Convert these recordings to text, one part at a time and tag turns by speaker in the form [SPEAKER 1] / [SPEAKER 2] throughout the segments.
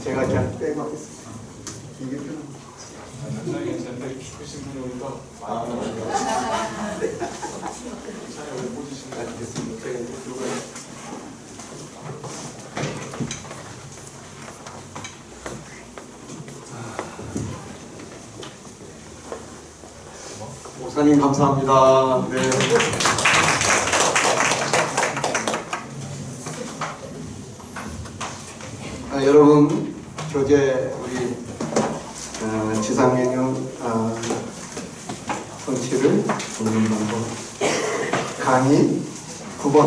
[SPEAKER 1] 제가 그냥 빼고 하겠습니다. 이게
[SPEAKER 2] 현장에 전에 죽으신 분이 오니까 차에 왜 꽂으신 거예요?
[SPEAKER 1] 알겠습니다. 제가 이제 들어가요. 목사님 감사합니다. 네. 여러분 교재 우리 지상명령 성취를 보는 방법 강의 9번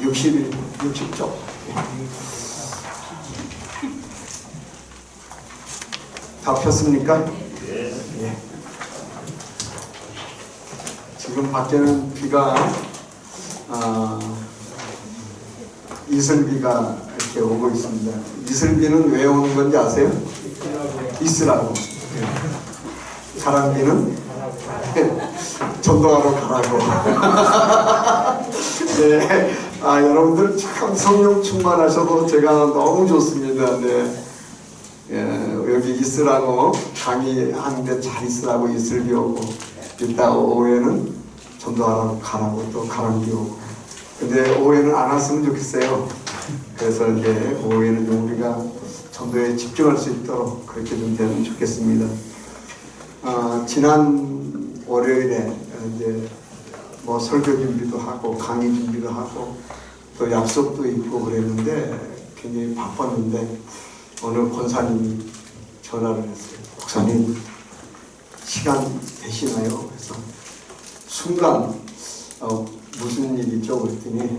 [SPEAKER 1] 60쪽 다 폈습니까? 예. 지금 밖에는 비가 이슬비가 이렇게 오고 있습니다. 이슬비는 왜 오는 건지 아세요? 있으라고. 가랑비는 전도하러 가라고. 네, 여러분들 참 성령 충만하셔도 제가 너무 좋습니다. 네, 여기 있으라고 강의하는데 잘 있으라고 이슬비 오고, 이따 오후에는 전도하러 가라고 또 가랑비 오고. 근데 오후에는 안 왔으면 좋겠어요. 그래서 이제 오후에는 우리가 전도에 집중할 수 있도록 그렇게 좀 되면 좋겠습니다. 지난 월요일에 이제 뭐 설교 준비도 하고 강의 준비도 하고 또 약속도 있고 그랬는데 굉장히 바빴는데 어느 권사님이 전화를 했어요. 목사님 시간 되시나요? 그래서 순간 무슨 일이죠? 그랬더니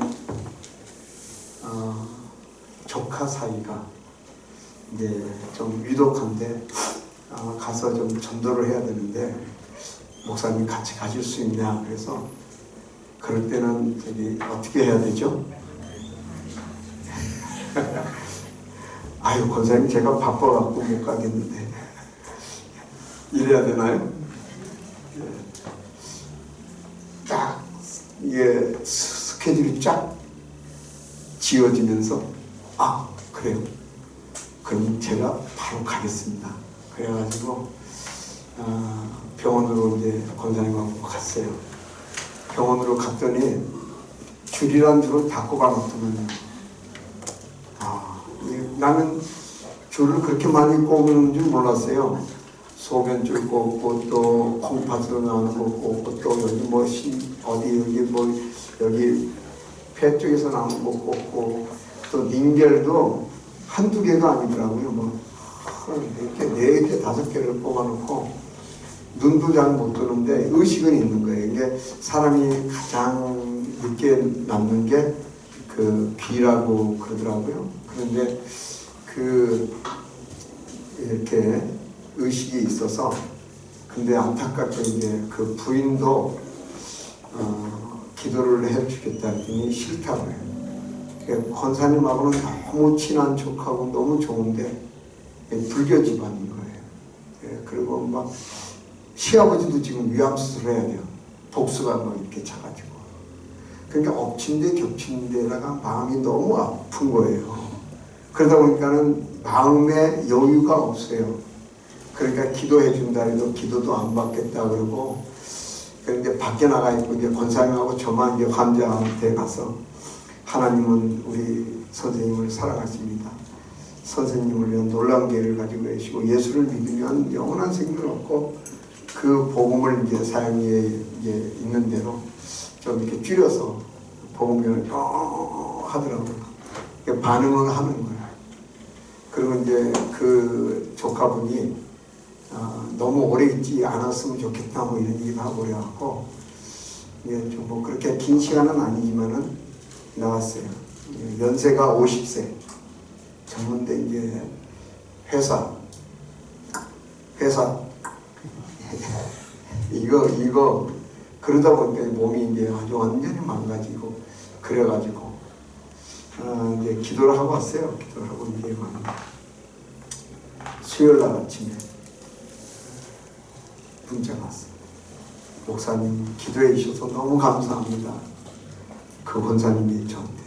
[SPEAKER 1] 조카 사이가 이제 좀 위독한데 가서 좀 전도를 해야 되는데 목사님 같이 가실 수 있냐? 그래서 그럴 때는 저기 어떻게 해야 되죠? 아유 권사님 제가 바빠갖고 못 가겠는데 이래야 되나요? 딱 이게 스케줄이 쫙 지어지면서 그래요. 그럼 제가 바로 가겠습니다. 그래가지고 병원으로 이제 권사님하고 갔어요. 병원으로 갔더니 줄이란 줄을 다 꼽아놓더니 나는 줄을 그렇게 많이 꼽는 줄 몰랐어요. 소변줄 꼽고 또 콩팥으로 나오는 거 꼽고 또 여기 뭐 어디 여기 뭐 여기 폐 쪽에서 나오는 거 꼽고 또 닌겔도 한두 개가 아니더라고요. 뭐 이렇게 4개, 5개를 뽑아놓고 눈도 잘 못 뜨는데 의식은 있는 거예요. 이게 사람이 가장 늦게 남는 게 그 비라고 그러더라고요. 그런데 이렇게 의식이 있어서 근데 안타깝게 이제 그 부인도 기도를 해주겠다 했더니 싫다고 해요. 권사님하고는 너무 친한 척하고 너무 좋은데 불교 집안인 거예요. 그리고 막 시아버지도 지금 위암수술 해야 돼요. 독수가 막 이렇게 차가지고. 그러니까 엎친 데 겹친 데다가 마음이 너무 아픈 거예요. 그러다 보니까는 마음에 여유가 없어요. 그러니까 기도해 준다 해도 기도도 안 받겠다 그러고 그런데 밖에 나가 있고 이제 권사님하고 저만 이제 환자한테 가서 하나님은 우리 선생님을 사랑하십니다. 선생님을 위한 놀라운 계획을 가지고 계시고 예수를 믿으면 영원한 생명을 얻고 그 복음을 이제 사용에 이제 있는 대로 좀 이렇게 줄여서 복음을 하더라고요. 반응을 하는 거예요. 그리고 이제 그 조카분이 너무 오래 있지 않았으면 좋겠다 뭐 이런 얘기도 하고 그래갖고 이게 좀 뭐 그렇게 긴 시간은 아니지만은 나왔어요. 연세가 50세 젊은데 이제 회사 이거 그러다 보니까 몸이 이제 아주 완전히 망가지고 그래가지고 이제 기도를 하고 왔어요. 기도를 하고 이제 수요일 날 아침에 문자가 왔어요. 목사님 기도해 주셔서 너무 감사합니다. 그 권사님이 저한테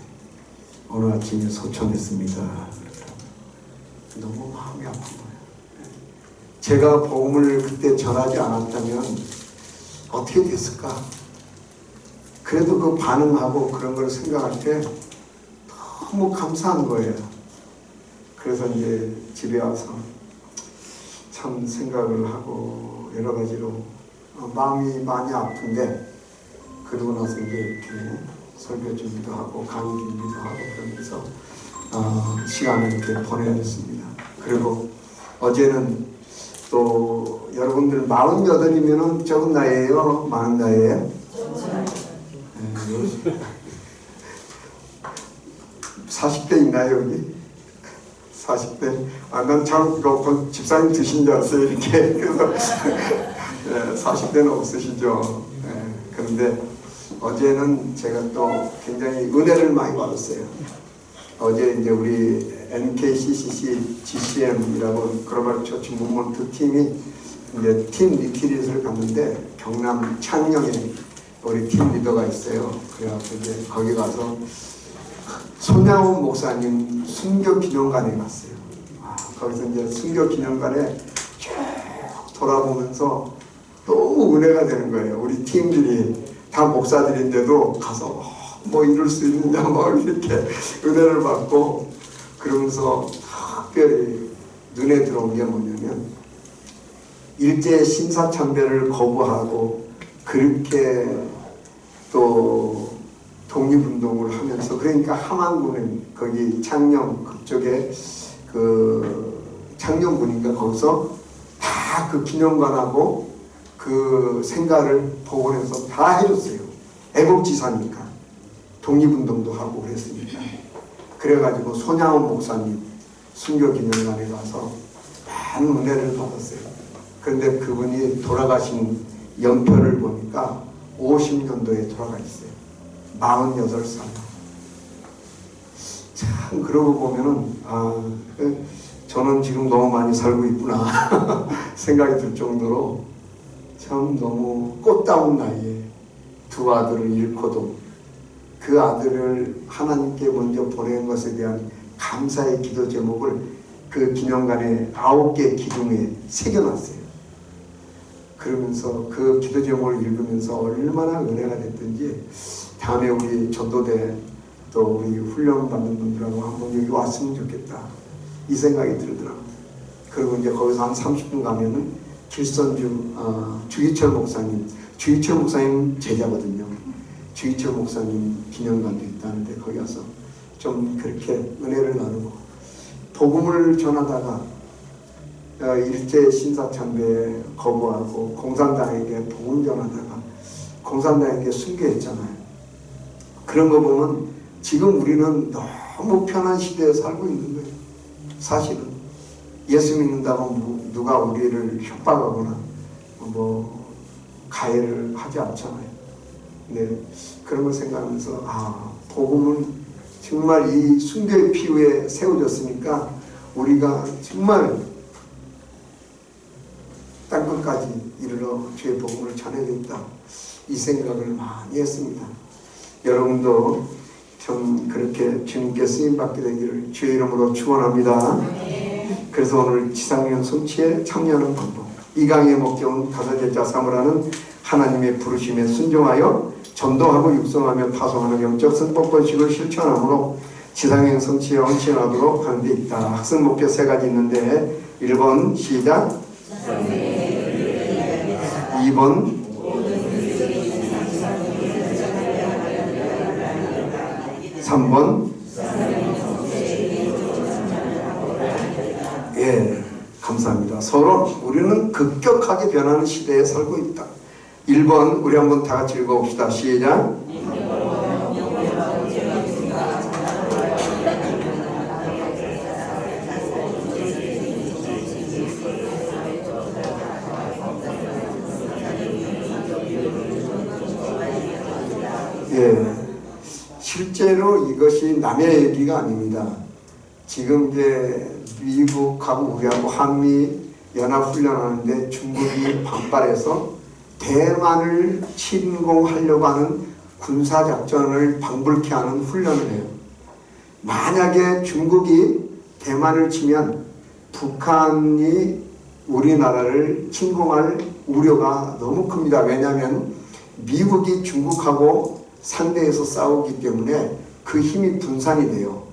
[SPEAKER 1] 오늘 아침에 소천했습니다. 너무 마음이 아픈 거예요. 제가 복음을 그때 전하지 않았다면 어떻게 됐을까? 그래도 그 반응하고 그런 걸 생각할 때 너무 감사한 거예요. 그래서 이제 집에 와서 참 생각을 하고 여러 가지로 마음이 많이 아픈데, 그러고 나서 이제 이렇게 설교 준비도 하고 강의 준비도 하고 그러면서 시간을 이렇게 보내었습니다. 그리고 어제는 또 여러분들 48이면은 적은 나이에요? 많은 나이에요? 40대 있나요 여기? 40대? 난 참 집사님 드신 줄 알았어요 이렇게. 그래서 40대는 없으시죠. 그런데 어제는 제가 또 굉장히 은혜를 많이 받았어요. 어제 이제 우리 NKCCC GCM이라고 글로벌 처치 무브먼트 팀이 이제 팀 리트릿을 갔는데 경남 창녕에 우리 팀 리더가 있어요. 그래갖고 이제 거기 가서 손양훈 목사님 순교 기념관에 갔어요. 거기서 이제 순교 기념관에 쭉 돌아보면서 너무 은혜가 되는 거예요. 우리 팀들이 다 목사들인데도 가서 뭐 이룰 수 있느냐 뭐 이렇게 은혜를 받고, 그러면서 특별히 눈에 들어온 게 뭐냐면 일제 신사참배를 거부하고 그렇게 또 독립운동을 하면서, 그러니까 함안군은 거기 창녕 그쪽에 그 창녕군인가 거기서 다 그 기념관하고 그 생가를 복원해서 다 해줬어요. 애국지사니까 독립운동도 하고 그랬으니까. 그래가지고 손양훈 목사님 순교기념관에 가서 많은 은혜를 받았어요. 그런데 그분이 돌아가신 연표를 보니까 50년도에 돌아가 있어요. 46살. 참 그러고 보면은 저는 지금 너무 많이 살고 있구나 생각이 들 정도로 참 너무 꽃다운 나이에 두 아들을 잃고도 그 아들을 하나님께 먼저 보낸 것에 대한 감사의 기도 제목을 그 기념관에 9개 기둥에 새겨놨어요. 그러면서 그 기도 제목을 읽으면서 얼마나 은혜가 됐든지 다음에 우리 전도대 또 우리 훈련 받는 분들하고 한번 여기 왔으면 좋겠다 이 생각이 들더라고요. 그리고 이제 거기서 한 30분 가면은 길선주 주기철 목사님 제자거든요. 주기철 목사님 기념관도 있다는데 거기 가서 좀 그렇게 은혜를 나누고, 복음을 전하다가 일제 신사참배 거부하고 공산당에게 복음 전하다가 공산당에게 순교했잖아요. 그런 거 보면 지금 우리는 너무 편한 시대에 살고 있는 거예요. 사실은 예수 믿는다고 누가 우리를 협박하거나 뭐 가해를 하지 않잖아요. 근데 그런 걸 생각하면서 복음은 정말 이 순교의 피부에 세워졌으니까 우리가 정말 땅끝까지 이르러 주의 복음을 전해야겠다 이 생각을 많이 했습니다. 여러분도 좀 그렇게 주님께 쓰임받게 되기를 주의 이름으로 축원합니다. 그래서 오늘 지상령 성취에 참여하는 방법, 이 강의 목적은 가서제자 삼으라는 하나님의 부르심에 순종하여 전도하고 육성하며 파송하는 영적 선법권식을 실천함으로 지상령 성취에 헌신하도록 하는 데 있다. 학습 목표 3가지 있는데 1번 시작, 2번 (3번) 예, 감사합니다. 서로 우리는 급격하게 변하는 시대에 살고 있다. 1번 우리 한번 다 같이 읽어봅시다. 시작. 예, 실제로 이것이 남의 얘기가 아닙니다. 지금 이제 미국하고 우리하고 한미 연합훈련하는데 중국이 반발해서 대만을 침공하려고 하는 군사작전을 방불케 하는 훈련을 해요. 만약에 중국이 대만을 치면 북한이 우리나라를 침공할 우려가 너무 큽니다. 왜냐하면 미국이 중국하고 상대해서 싸우기 때문에 그 힘이 분산이 돼요.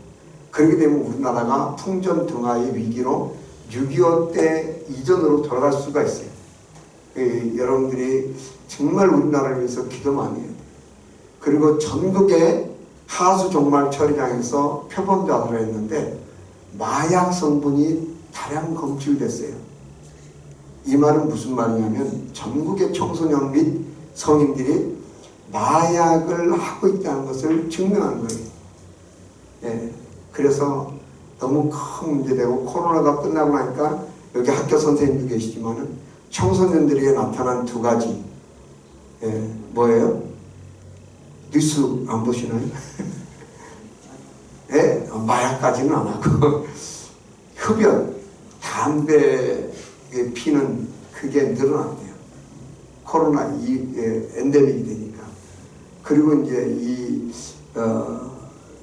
[SPEAKER 1] 그렇게 되면 우리나라가 풍전등화의 위기로 6.25 때 이전으로 돌아갈 수가 있어요. 여러분들이 정말 우리나라를 위해서 기도 많이 해요. 그리고 전국의 하수 종말 처리장에서 표범자들을 했는데 마약 성분이 다량 검출됐어요. 이 말은 무슨 말이냐면 전국의 청소년 및 성인들이 마약을 하고 있다는 것을 증명한 거예요. 예, 그래서 너무 큰 문제되고 코로나가 끝나고 나니까 여기 학교 선생님도 계시지만은 청소년들에게 나타난 두 가지. 예, 뭐예요? 뉴스 안 보시나요? 예, 마약까지는 안 하고 흡연, 담배에 피는 그게 늘어났대요. 코로나 엔데믹이 되니까. 그리고 이제 이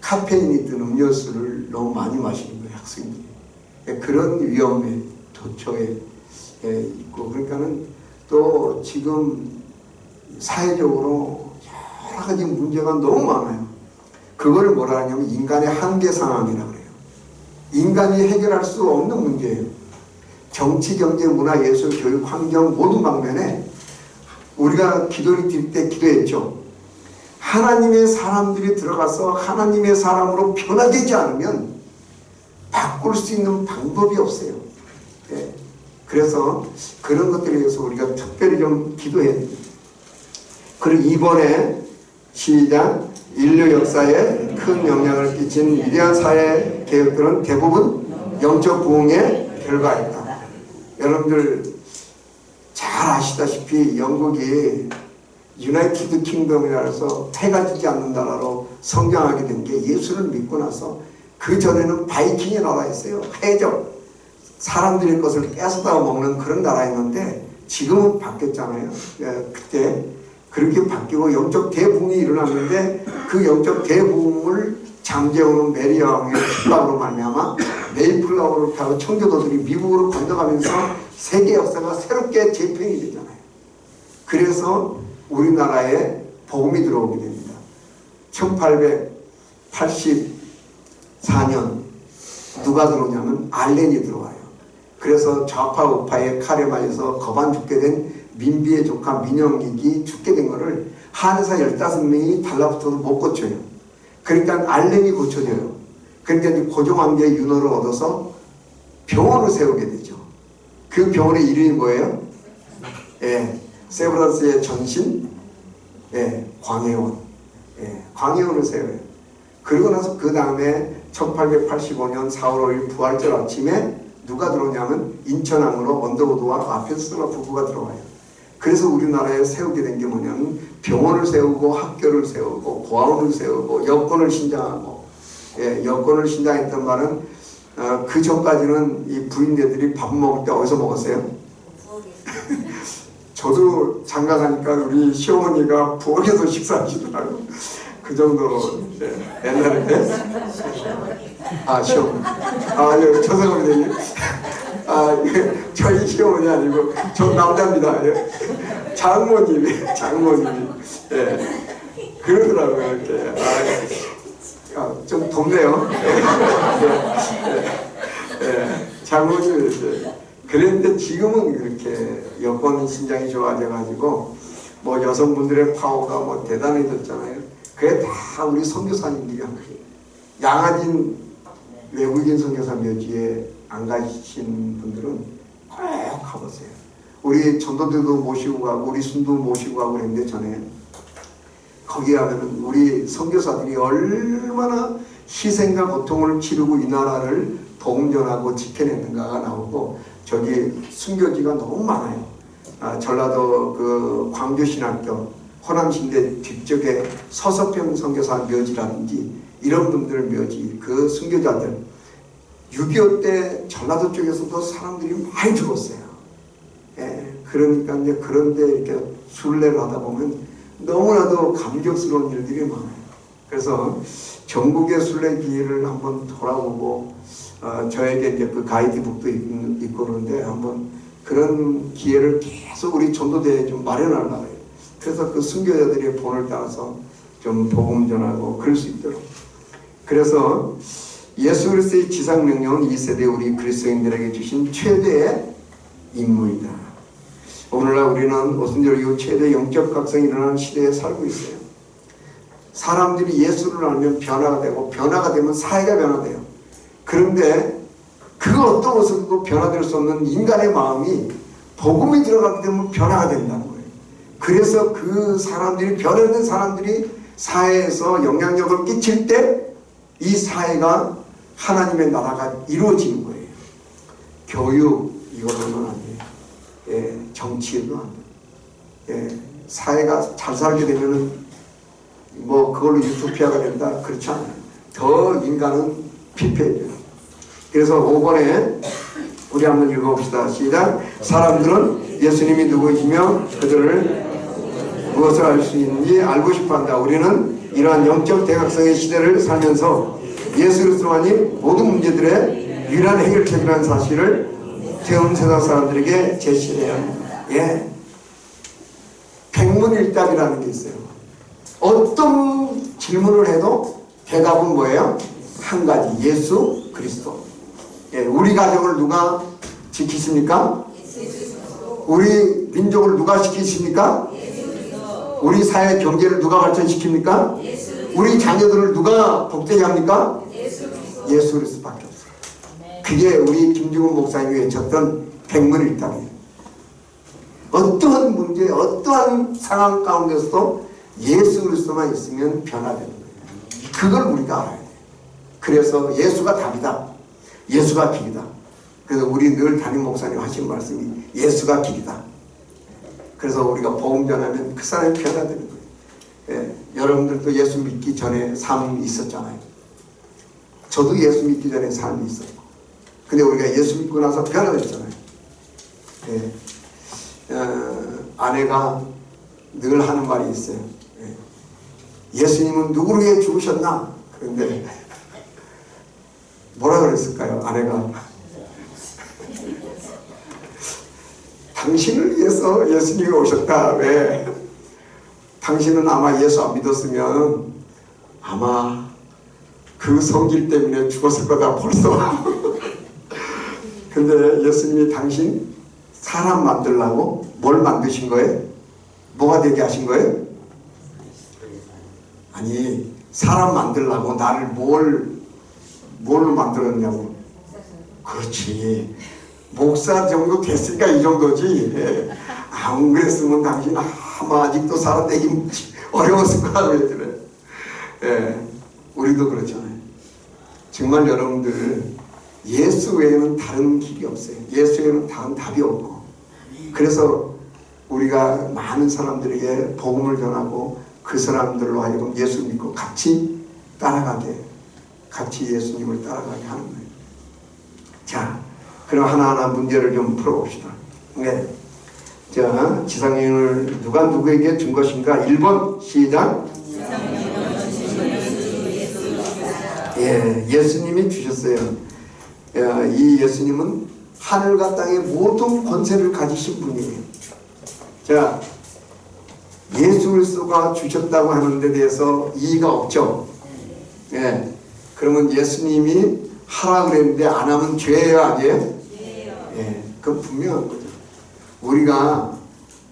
[SPEAKER 1] 카페인이 든 음료수를 너무 많이 마시는 거예요, 학생들이. 그런 위험에 도처에 있고, 그러니까는 또 지금 사회적으로 여러 가지 문제가 너무 많아요. 그걸 뭐라 하냐면 인간의 한계 상황이라고 그래요. 인간이 해결할 수 없는 문제예요. 정치, 경제, 문화, 예술, 교육, 환경 모든 방면에 우리가 기도를 드릴 때 기도했죠. 하나님의 사람들이 들어가서 하나님의 사람으로 변화되지 않으면 바꿀 수 있는 방법이 없어요. 네. 그래서 그런 것들에 대해서 우리가 특별히 좀 기도해야 됩니다. 그리고 이번에 시작, 인류 역사에 큰 영향을 끼친 위대한 사회 개혁들은 대부분 영적 부흥의 결과였다. 여러분들 잘 아시다시피 영국이 유나이티드 킹덤이라 해서 태가 지지 않는 나라로 성장하게 된 게 예수를 믿고 나서 그 전에는 바이킹의 나라였어요. 해적, 사람들의 것을 뺏어다 먹는 그런 나라였는데 지금은 바뀌었잖아요. 그때 그렇게 바뀌고 영적 대부흥이 일어났는데 그 영적 대부흥을 잠재우는 메리 왕의 핍박으로 말미암아 메이플라워를 타고 청교도들이 미국으로 건너가면서 세계 역사가 새롭게 재편이 되잖아요. 그래서 우리나라에 복음이 들어오게 됩니다. 1884년 누가 들어오냐면 알렌이 들어와요. 그래서 좌파 우파의 칼에 맞아서 거반 죽게 된 민비의 조카 민영익이 죽게 된 거를 한의사 15명이 달라붙어도 못 고쳐요. 그러니까 알렌이 고쳐져요. 그러니까 이제 고종황제의 윤호를 얻어서 병원을 세우게 되죠. 그 병원의 이름이 뭐예요? 예, 세브란스의 전신, 예, 광해원. 예, 광해원을 세워요. 그러고 나서 그 다음에 1885년 4월 5일 부활절 아침에 누가 들어오냐면 인천항으로 언더우드와 아펜스라 부부가 들어와요. 그래서 우리나라에 세우게 된 게 뭐냐면 병원을 세우고 학교를 세우고 고아원을 세우고 여권을 신장하고, 예, 여권을 신장했던 말은 그 전까지는 이 부인네들이 밥 먹을 때 어디서 먹었어요? 저도 장가 가니까 우리 시어머니가 부엌에서 식사하시더라고요. 그 정도로, 예, 옛날에. 아, 시어머니. 아, 예, 죄송합니다. 아, 예, 저희 시어머니 아니고, 저 남자입니다. 예. 장모님이. 예. 그러더라고요, 이렇게. 아, 좀 덥네요. 장모님이 이렇게. 그랬는데 지금은 그렇게 여권 신장이 좋아져가지고, 뭐 여성분들의 파워가 뭐 대단해졌잖아요. 그게 다 우리 선교사님들이 한 거예요. 양아진 외국인 선교사 묘지에 안 가신 분들은 꼭 가보세요. 우리 전도들도 모시고 가고 우리 순도 모시고 가고 그랬는데 전에 거기 가면은 우리 선교사들이 얼마나 희생과 고통을 치르고 이 나라를 복음 전하고 지켜냈는가가 나오고, 저기 순교지가 너무 많아요. 전라도 그 광주신학교 호남신대 뒤쪽에 서서평 선교사 묘지라든지 이런 분들 묘지, 그 순교자들 6.25 때 전라도 쪽에서도 사람들이 많이 죽었어요. 그러니까 이제 그런데 이렇게 순례를 하다 보면 너무나도 감격스러운 일들이 많아요. 그래서 전국의 순례 기회를 한번 돌아보고 저에게 이제 그 가이드북도 있고 그러는데 한번 그런 기회를 계속 우리 전도대에 좀 마련하려고 해요. 그래서 그 순교자들의 본을 따라서 좀 복음 전하고 그럴 수 있도록. 그래서 예수 그리스도의 지상 명령은 이 세대 우리 그리스도인들에게 주신 최대의 임무이다. 오늘날 우리는 오순절 이후 최대 영적 각성이 일어나는 시대에 살고 있어요. 사람들이 예수를 알면 변화가 되고 변화가 되면 사회가 변화돼요. 그런데 그 어떤 모습도 변화될 수 없는 인간의 마음이 복음이 들어가게 되면 변화가 된다는 거예요. 그래서 그 사람들이 변화된 사람들이 사회에서 영향력을 끼칠 때 이 사회가 하나님의 나라가 이루어지는 거예요. 교육 이걸로는 안 돼요. 예, 정치도 안 돼요. 예, 사회가 잘 살게 되면은 뭐 그걸로 유토피아가 된다 그렇지 않아요. 더 인간은 피폐해져요. 그래서 5번에 우리 한번 읽어봅시다. 시작. 사람들은 예수님이 누구이시며 그들을 무엇을 알 수 있는지 알고 싶어한다. 우리는 이러한 영적 대각성의 시대를 살면서 예수 그리스도만이 모든 문제들의 유일한 해결책이라는 사실을 태어난 세상 사람들에게 제시해야 합니다. 예, 백문일답이라는 게 있어요. 어떤 질문을 해도 대답은 뭐예요? 한 가지, 예수 그리스도. 예, 우리 가정을 누가 지키십니까? 우리 민족을 누가 지키십니까? 우리 사회 경제를 누가 발전시킵니까? 우리 자녀들을 누가 복되게 합니까? 예수 그리스도밖에 없어요. 그게 우리 김중훈 목사님이 외쳤던 백문일답이에요. 어떠한 문제, 어떠한 상황 가운데서도 예수 그리스도만 있으면 변화되는 거예요. 그걸 우리가 알아야 돼요. 그래서 예수가 답이다. 예수가 길이다. 그래서 우리 늘 담임 목사님 하신 말씀이 예수가 길이다. 그래서 우리가 복음 전하면 그 사람이 변화되는 거예요. 예, 여러분들도 예수 믿기 전에 삶이 있었잖아요. 저도 예수 믿기 전에 삶이 있었고, 근데 우리가 예수 믿고 나서 변화됐잖아요. 예, 아내가 늘 하는 말이 있어요. 예, 예수님은 누구를 위해 죽으셨나? 그런데 뭐라 그랬을까요? 아내가 당신을 위해서 예수님이 오셨다. 왜? 당신은 아마 예수 안 믿었으면 아마 그 성질 때문에 죽었을 거다 벌써. 근데 예수님이 당신 사람 만들라고 뭘 만드신 거예요? 뭐가 되게 하신 거예요? 아니, 사람 만들라고 나를 뭘로 만들었냐고. 그렇지. 목사 정도 됐으니까 이 정도지. 예. 안 그랬으면 당신 아마 아직도 살아내기 어려웠을 거야. 그랬더래. 예. 우리도 그렇잖아요. 정말 여러분들 예수 외에는 다른 길이 없어요. 예수 외에는 다른 답이 없고. 그래서 우리가 많은 사람들에게 복음을 전하고 그 사람들로 하여금 예수 믿고 같이 따라가게, 같이 예수님을 따라가게 하는 거예요. 자, 그럼 하나하나 문제를 좀 풀어봅시다. 네. 자, 지상명령을 누가 누구에게 준 것인가? 1번 시작. 예, 예수님이 주셨어요. 이 예수님은 하늘과 땅의 모든 권세를 가지신 분이에요. 자, 예수 그리스도가 주셨다고 하는 데 대해서 이의가 없죠. 예, 그러면 예수님이 하라 그랬는데 안 하면 죄예요, 아니에요? 예, 그건 분명한 거죠. 우리가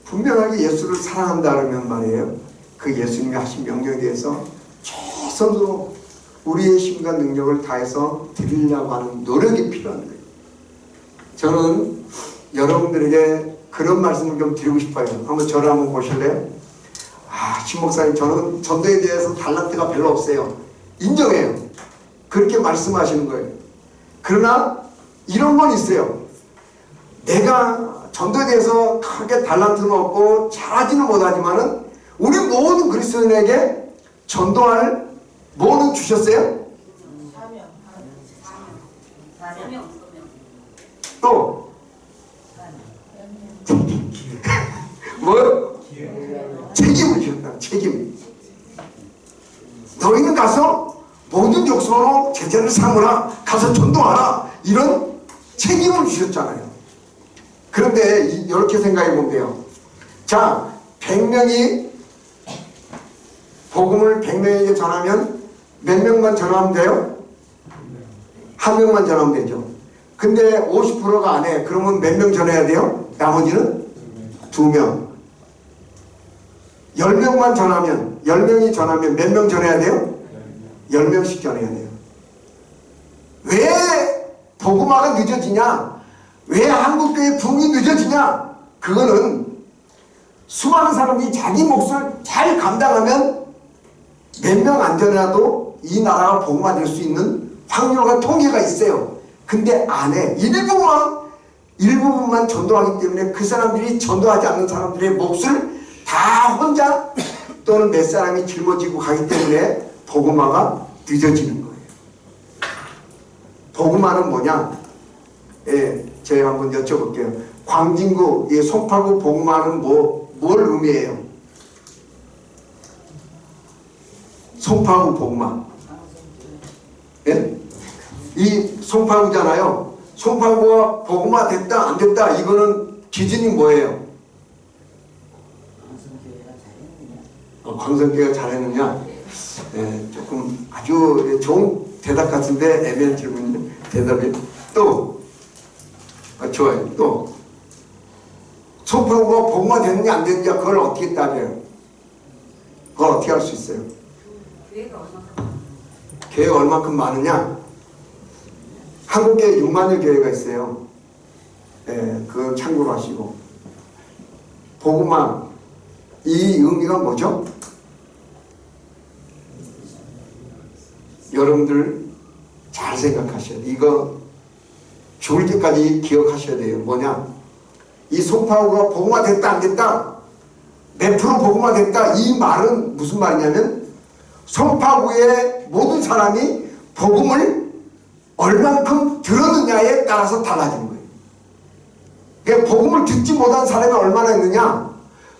[SPEAKER 1] 분명하게 예수를 사랑한다 그러면 말이에요, 그 예수님이 하신 명령에 대해서 최선으로 우리의 힘과 능력을 다해서 드리려고 하는 노력이 필요한 거예요. 저는 여러분들에게 그런 말씀을 좀 드리고 싶어요. 한번 저를 한번 보실래요? 아, 신 목사님, 저는 전도에 대해서 달란트가 별로 없어요. 인정해요. 그렇게 말씀하시는 거예요. 그러나 이런 건 있어요. 내가 전도에 대해서 크게 달란트는 없고 잘하지는 못하지만은 우리 모든 그리스도인에게 전도할 뭐는 주셨어요? 또 뭐? 책임을 지었다. 책임. 너희는 가서 모든 족속으로 제자를 삼으라. 가서 전도하라. 이런 책임을 주셨잖아요. 그런데 이렇게 생각해 보면 돼요. 자, 100명이 복음을 100명에게 전하면 몇 명만 전하면 돼요? 한 명만 전하면 되죠. 근데 50%가 안 해. 그러면 몇 명 전해야 돼요? 나머지는 2명. 10명만 전하면, 10명이 전하면 몇 명 전해야 돼요? 10명씩 전해야 돼요. 왜 복음화가 늦어지냐? 왜 한국교회 부흥이 늦어지냐? 그거는 수많은 사람이 자기 몫을 잘 감당하면 몇 명 안 전해도 이 나라가 복음화될 수 있는 확률과 통계가 있어요. 근데 안 해. 일부분만 전도하기 때문에 그 사람들이 전도하지 않는 사람들의 몫을 다 혼자 또는 몇 사람이 짊어지고 가기 때문에 복음화가 늦어지는 거예요. 복음화는 뭐냐? 예, 제가 한번 여쭤볼게요. 광진구, 송파구 복음화는 뭘 의미해요? 송파구 복음화. 예? 이 송파구잖아요. 송파구가 복음화 됐다 안 됐다 이거는 기준이 뭐예요? 광성교회가 잘했느냐? 예, 조금 아주 좋은 대답 같은데 애매한 질문인데 대답이 또 좋아요. 또 송파구가 복음화 됐느냐 안 됐느냐 그걸 어떻게 따져요? 그걸 어떻게 할 수 있어요? 교회가 얼마큼 많으냐? 한국교회 6만여 교회가 있어요. 예, 그건 참고로 하시고. 복음화 이 의미가 뭐죠? 여러분들 잘 생각하셔야 돼요. 이거 죽을 때까지 기억하셔야 돼요. 뭐냐? 이 송파구가 복음화 됐다 안 됐다 몇 프로 복음화 됐다 이 말은 무슨 말이냐면 송파구의 모든 사람이 복음을 얼만큼 들었느냐에 따라서 달라지는 거예요. 그러니까 복음을 듣지 못한 사람이 얼마나 있느냐,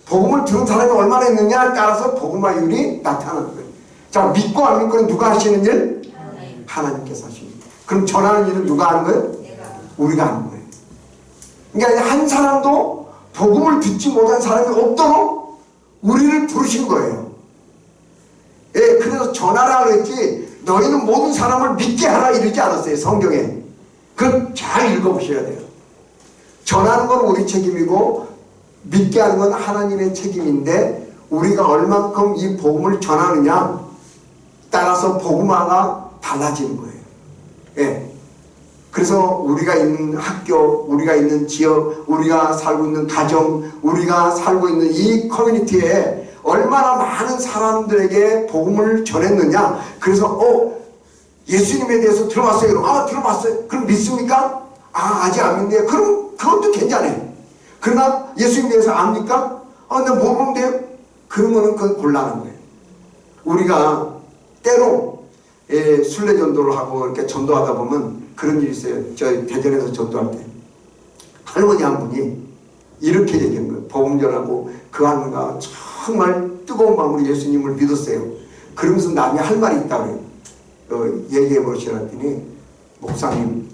[SPEAKER 1] 복음을 들은 사람이 얼마나 있느냐에 따라서 복음화율이 나타나는 거예요. 자, 믿고 안 믿고는 누가 하시는 일? 하나님께서 하시는 일. 그럼 전하는 일은 누가 하는 거예요? 우리가 하는 거예요. 그러니까 한 사람도 복음을 듣지 못한 사람이 없도록 우리를 부르신 거예요. 예, 그래서 전하라 그랬지 너희는 모든 사람을 믿게 하라 이러지 않았어요. 성경에. 그걸 잘 읽어보셔야 돼요. 전하는 건 우리 책임이고 믿게 하는 건 하나님의 책임인데 우리가 얼만큼 이 복음을 전하느냐 따라서 복음화가 달라지는 거예요. 예. 그래서 우리가 있는 학교, 우리가 있는 지역, 우리가 살고 있는 가정, 우리가 살고 있는 이 커뮤니티에 얼마나 많은 사람들에게 복음을 전했느냐. 그래서 예수님에 대해서 들어봤어요. 아, 들어봤어요. 그럼 믿습니까? 아, 아직 안 믿네요. 그럼 그것도 괜찮아요. 그러나 예수님에 대해서 압니까? 아, 나 모르는데요. 그러면은 그건 곤란한 거예요. 우리가 때로 순례전도를 하고 이렇게 전도하다 보면 그런 일이 있어요. 저희 대전에서 전도할 때 할머니 한 분이 이렇게 얘기한 거예요. 복음 전하고 그 할머니가 정말 뜨거운 마음으로 예수님을 믿었어요. 그러면서 남이 할 말이 있다고 얘기해 보시라 했더니 목사님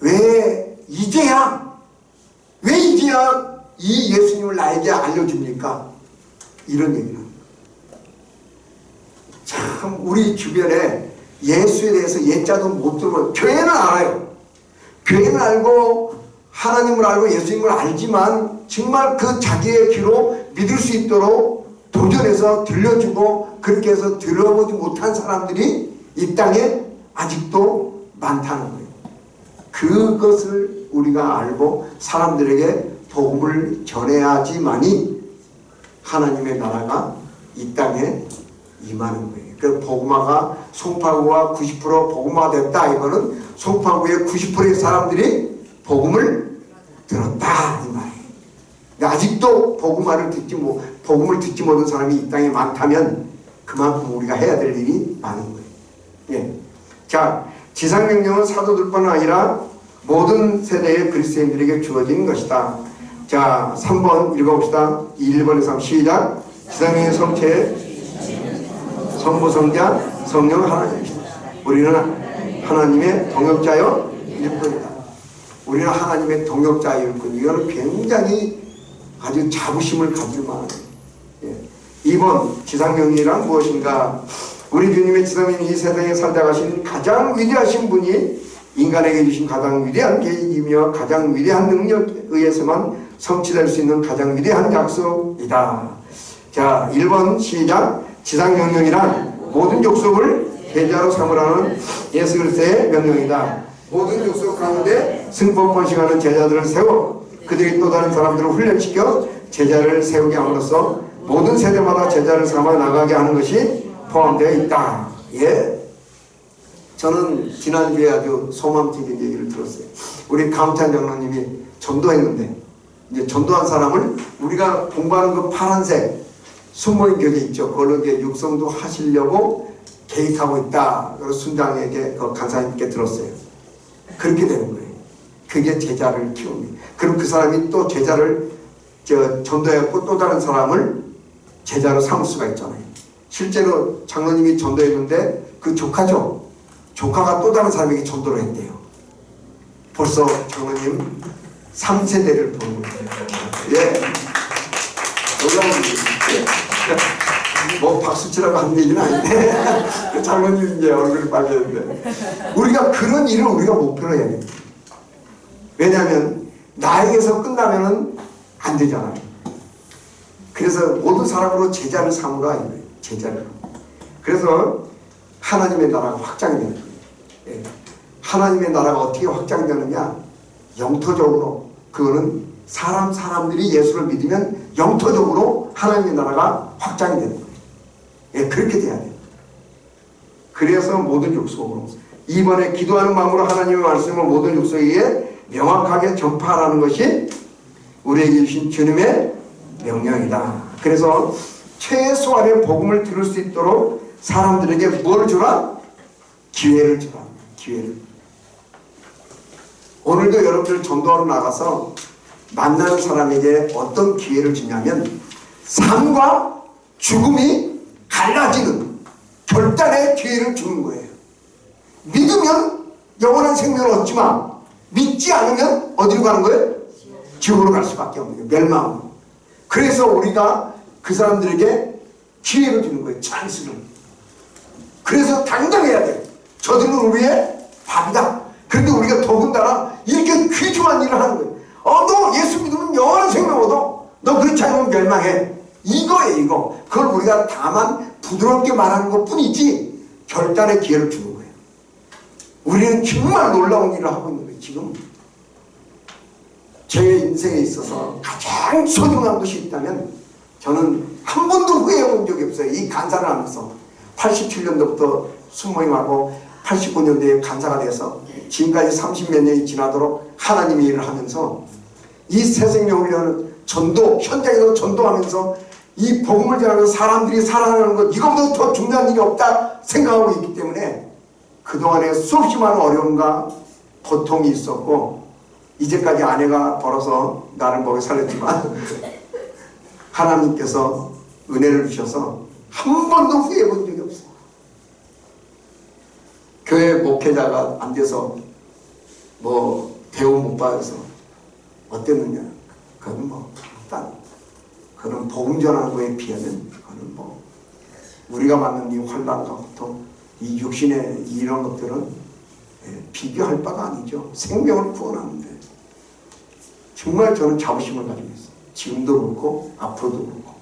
[SPEAKER 1] 왜 이제야 이 예수님을 나에게 알려줍니까? 이런 얘기를 합니다. 참 우리 주변에 예수에 대해서 예자도 못 들어요. 교회는 알아요. 교회는 알고 하나님을 알고 예수님을 알지만 정말 그 자기의 귀로 믿을 수 있도록 도전해서 들려주고 그렇게 해서 들어보지 못한 사람들이 이 땅에 아직도 많다는 거예요. 그것을 우리가 알고 사람들에게 복음을 전해야지만이 하나님의 나라가 이 땅에 임하는 거예요. 그 복음화가 송파구가 90% 복음화 됐다. 이거는 송파구의 90%의 사람들이 복음을 들었다 이 말이에요. 아직도 복음을 듣지 못한 사람이 이 땅에 많다면 그만큼 우리가 해야 될 일이 많은 거예요. 예. 자, 지상명령은 사도들뿐 아니라 모든 세대의 그리스도인들에게 주어진 것이다. 자, 3번 읽어봅시다. 1번에서 3 시작. 지상명의 성체 성부 성자 성령 하나님이시다. 우리는 하나님의 동역자여 일꾼이다. 우리는 하나님의 동역자여 일꾼. 이거는 굉장히 아주 자부심을 가질 만한. 2번 지상명이란 무엇인가? 우리 주님의 지상명이 이 세상에 살다 가신 가장 위대하신 분이 인간에게 주신 가장 위대한 계획이며 가장 위대한 능력에 의해서만 성취될 수 있는 가장 위대한 약속이다. 자, 1번 시작. 지상명령이란 모든 족속을 제자로 삼으라는 예수 그리스도의 명령이다. 모든 족속 가운데 승법 번식하는 제자들을 세워 그들이 또 다른 사람들을 훈련시켜 제자를 세우게 함으로써 모든 세대마다 제자를 삼아 나가게 하는 것이 포함되어 있다. 예. 저는 지난주에 아주 소망적인 얘기를 들었어요. 우리 감탄 장로님이 전도했는데, 이제 전도한 사람을 우리가 공부하는 그 파란색 순모임 교재 있죠. 그걸로 이제 육성도 하시려고 계획하고 있다. 그래서 순장에게 그 간사님께 들었어요. 그렇게 되는 거예요. 그게 제자를 키웁니다. 그럼 그 사람이 또 제자를 전도했고 또 다른 사람을 제자로 삼을 수가 있잖아요. 실제로 장로님이 전도했는데 그 조카죠. 조카가 또 다른 사람에게 전도를 했대요. 벌써 장로님 3세대를 보는 거예요. 예. 놀라운 일이에요. 뭐 박수치라고 하는 얘기는 아닌데 장로님 이제 얼굴이 빨개졌는데 우리가 그런 일을 우리가 목표로 해야 됩니다. 왜냐하면 나에게서 끝나면은 안 되잖아요. 그래서 모든 사람으로 제자를 삼으라 이거예요. 제자를. 그래서 하나님의 나라가 확장이 되는 거예요. 예. 하나님의 나라가 어떻게 확장되느냐? 영토적으로. 그거는 사람들이 예수를 믿으면 영토적으로 하나님의 나라가 확장이 되는 거예요. 예, 그렇게 돼야 돼요. 그래서 모든 족속으로. 이번에 기도하는 마음으로 하나님의 말씀을 모든 족속에게 명확하게 전파하라는 것이 우리에게 주신 주님의 명령이다. 그래서 최소한의 복음을 들을 수 있도록 사람들에게 뭘 주라? 기회를 주라. 기회를. 오늘도 여러분들 전도하러 나가서 만나는 사람에게 어떤 기회를 주냐면 삶과 죽음이 갈라지는 결단의 기회를 주는 거예요. 믿으면 영원한 생명을 얻지만 믿지 않으면 어디로 가는 거예요? 지옥으로 갈 수밖에 없는 거예요. 멸망으로. 그래서 우리가 그 사람들에게 기회를 주는 거예요. 찬스를. 그래서 당장 해야 돼요. 저들은 우리의 밥이다. 그런데 우리가 더군다나 이렇게 귀중한 일을 하는 거예요. 너 예수 믿으면 영원한 생명 얻어. 너 그렇지 않으면 멸망해. 이거예요, 이거. 그걸 우리가 다만 부드럽게 말하는 것 뿐이지 결단의 기회를 주는 거예요. 우리는 정말 놀라운 일을 하고 있는 거예요, 지금. 제 인생에 있어서 가장 소중한 것이 있다면 저는 한 번도 후회해 본 적이 없어요. 이 간사를 하면서 87년도부터 순모임하고 89년도에 간사가 돼서 지금까지 30몇 년이 지나도록 하나님의 일을 하면서 이 새생명훈련 전도, 현장에서 전도하면서 이 복음을 전하면서 사람들이 살아나는 것, 이거보다 더 중요한 일이 없다 생각하고 있기 때문에 그동안에 수없이 많은 어려움과 고통이 있었고 이제까지 아내가 벌어서 나를 먹여 살렸지만 하나님께서 은혜를 주셔서 한 번도 후회해 본 적이 없어요. 교회 목회자가 안 돼서 뭐 배우 못 받아서 어땠느냐? 그건 뭐 일단 그런 복음 전하는 거에 비하면 그거는 뭐 우리가 만난 이 환난과 고통, 이 육신의 이런 것들은 비교할 바가 아니죠. 생명을 구원하는데 정말 저는 자부심을 가지고 있어요. 지금도 그렇고 앞으로도 그렇고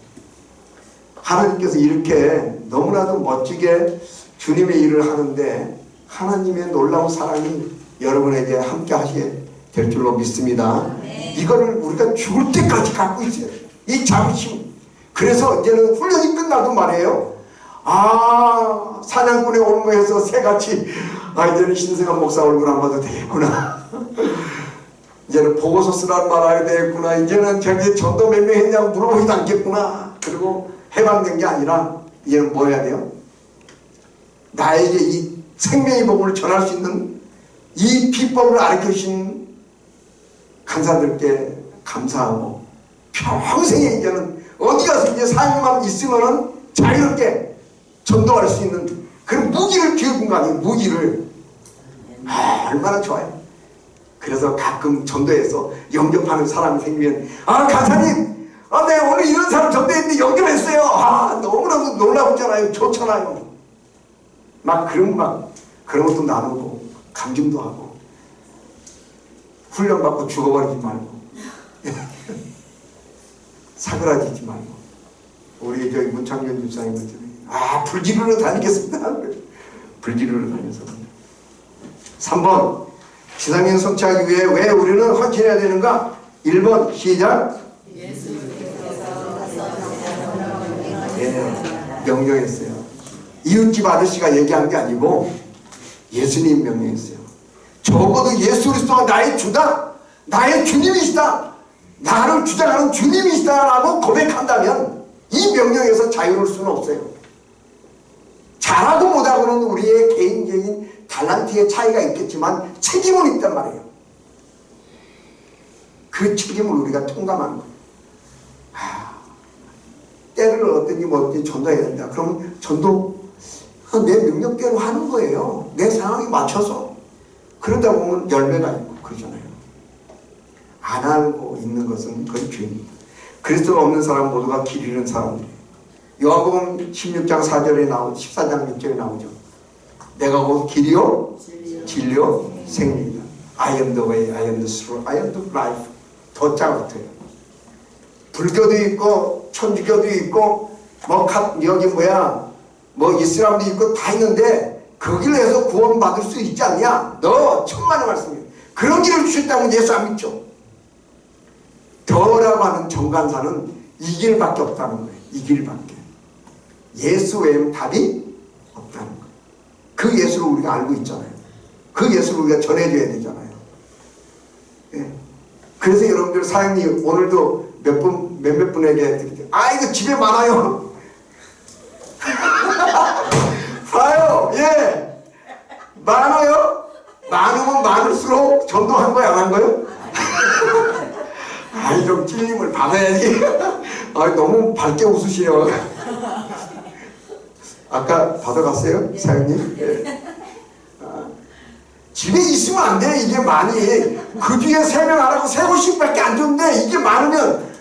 [SPEAKER 1] 하나님께서 이렇게 너무나도 멋지게 주님의 일을 하는데 하나님의 놀라운 사랑이 여러분에게 함께 하시게 될 줄로 믿습니다. 이거를 우리가 죽을 때까지 갖고 있어요. 이 자부심. 그래서 이제는 훈련이 끝나도 말이에요. 사냥꾼에 오는 거에서 새같이 이제는 신성한 목사 얼굴 안 봐도 되겠구나. 이제는 보고서 쓰라는 말 해야 되겠구나. 이제는 저기 전도 몇 명 했냐고 물어보지도 않겠구나. 그리고 해방된 게 아니라 이제는 뭐 해야 돼요? 나에게 이 생명의 복음을 전할 수 있는 이 비법을 가르쳐 주신 간사들께 감사하고 평생에 이제는 어디 가서 이제 사역만 있으면은 자유롭게 전도할 수 있는 그런 무기를 기울인 거 아니에요. 무기를. 얼마나 좋아요. 그래서 가끔 전도해서 영접하는 사람이 생기면 간사님 내가 오늘 이런 사람 전도했는데 영접했어요. 너무나도 놀라웠잖아요. 좋잖아요. 그런 것도 나누고 감정도 하고 훈련받고 죽어버리지 말고 사그라지지 말고 우리 저희 문창균 집사님은 불지르러 다니겠습니다. 불지르러 다녀서 3번 지상행 성취하기 위해 왜 우리는 헌신해야 되는가? 1번 시작. 명령했어요. 이웃집 아저씨가 얘기한 게 아니고 예수님 명령했어요. 적어도 예수 그리스도가 나의 주다, 나의 주님이시다, 나를 주장하는 주님이시다라고 고백한다면 이 명령에서 자유로울 수는 없어요. 잘하고 못하고는 우리의 개인적인 달란트의 차이가 있겠지만 책임은 있단 말이에요. 그 책임을 우리가 통감하는 거예요. 때를 얻든지 뭐든지 전도해야 된다. 그러면 전도 내 능력대로 하는 거예요. 내 상황에 맞춰서. 그러다 보면 열매가 있고 그러잖아요. 안 알고 있는 것은 그건 죄입니다. 그리스도가 없는 사람 모두가 길 잃은 사람들이에요. 요한복음 16장 4절에 나오고 14장 6절에 나오죠. 내가 곧 길이요 진리요 생명이다. I am the way, I am the truth, I am the life. 더 짜같아요. 불교도 있고 천주교도 있고 이슬람도 있고 다 있는데 그 길로 해서 구원받을 수 있지 않냐? 너 천만의 말씀이에요. 그런 길을 주셨다면 예수 안 믿죠. 더라고 하는 정관사는 이 길밖에 없다는 거예요. 이 길밖에. 예수 외에는 답이 없다는 거예요. 그 예수를 우리가 알고 있잖아요. 그 예수를 우리가 전해줘야 되잖아요. 예. 그래서 여러분들 사장님 오늘도 몇몇 분에게 드릴게요. 이거 집에 많아요. 봐요. 예. 많아요. 많으면 많을수록 전도한 거야 안 한 거요? 좀 찔림을 받아야지. 너무 밝게 웃으시네요. 아까 받아갔어요? 사장님? 예. 집에 있으면 안 돼. 이게 많이. 그 뒤에 3명 안 하고 3곳씩밖에 안 줬는데 이게 많으면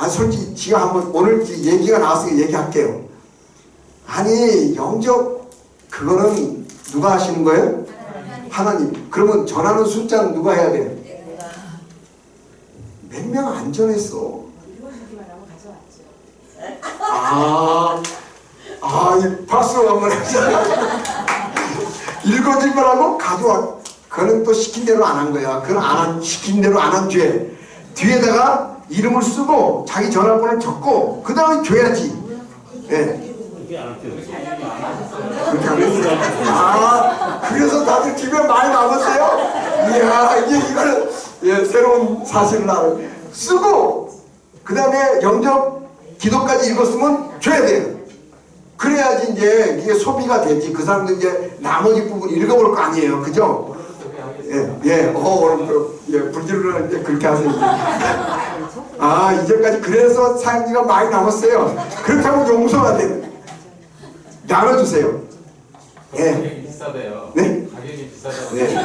[SPEAKER 1] 솔직히 제가 한번 오늘 얘기가 나와서 얘기할게요. 영접 그거는 누가 하시는 거예요? 하나님. 그러면 전하는 숫자는 누가 해야 돼요? 몇 명 안 전했어. 박수 한번 해주세요. 읽어줄 거라고 가져와. 그거는 또 시킨 대로 안 한 거야. 그건 시킨 대로 안 한 죄. 뒤에다가 이름을 쓰고 자기 전화번호를 적고 그 다음에 줘야지. 예. 그렇게 하면 그래서 다들 집에 많이 남았어요? 이야, 이거는 새로운 사실을 알아. 쓰고 그 다음에 영접 기도까지 읽었으면 줘야 돼요. 그래야지 이제 이게 소비가 되지. 그 사람도 이제 나머지 부분 읽어볼 거 아니에요. 그죠? 불지르는 이제 그렇게 하세요. 이제까지 그래서 사용기가 많이 남았어요. 그렇게 하면 용서가 돼요. 나눠주세요.
[SPEAKER 2] 가격이 비싸대요.
[SPEAKER 1] 네?
[SPEAKER 2] 가격이 비싸다고.
[SPEAKER 1] 네.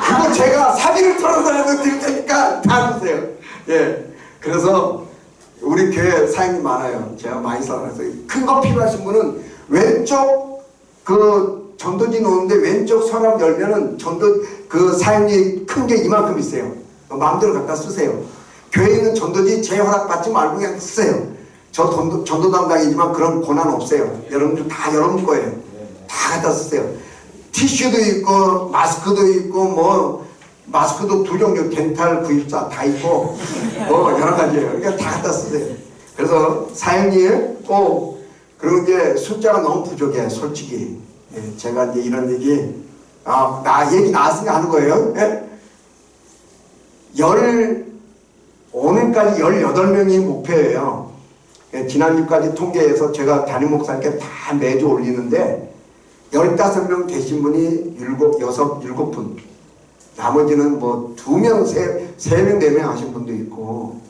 [SPEAKER 1] 그거 제가 사기를 털어서 드릴 테니까 다 주세요. 그래서 우리 교회 사장님 많아요. 제가 많이 살아서 큰 거 필요하신 분은 왼쪽 전도지 놓는데 왼쪽 서랍 열면은 사장님 큰 게 이만큼 있어요. 마음대로 갖다 쓰세요. 교회에 있는 전도지 제 허락 받지 말고 그냥 쓰세요. 저 전도 담당이지만 그런 고난 없어요. 여러분들 다 여러분 거예요. 다 갖다 쓰세요. 티슈도 있고 마스크도 있고 마스크도 2종류 덴탈 구입사 다 있고 여러 가지예요. 그러니까 다 갖다 쓰세요. 그래서 사형리에 그리고 이제 숫자가 너무 부족해. 솔직히 제가 이제 이런 얘기 얘기 나왔으니까 하는 거예요. 오늘까지 18명이 목표예요. 지난주까지 통계해서 제가 담임 목사님께 다 매주 올리는데 15명 되신 분이 7분. 나머지는 2명, 3명, 4명 하신 분도 있고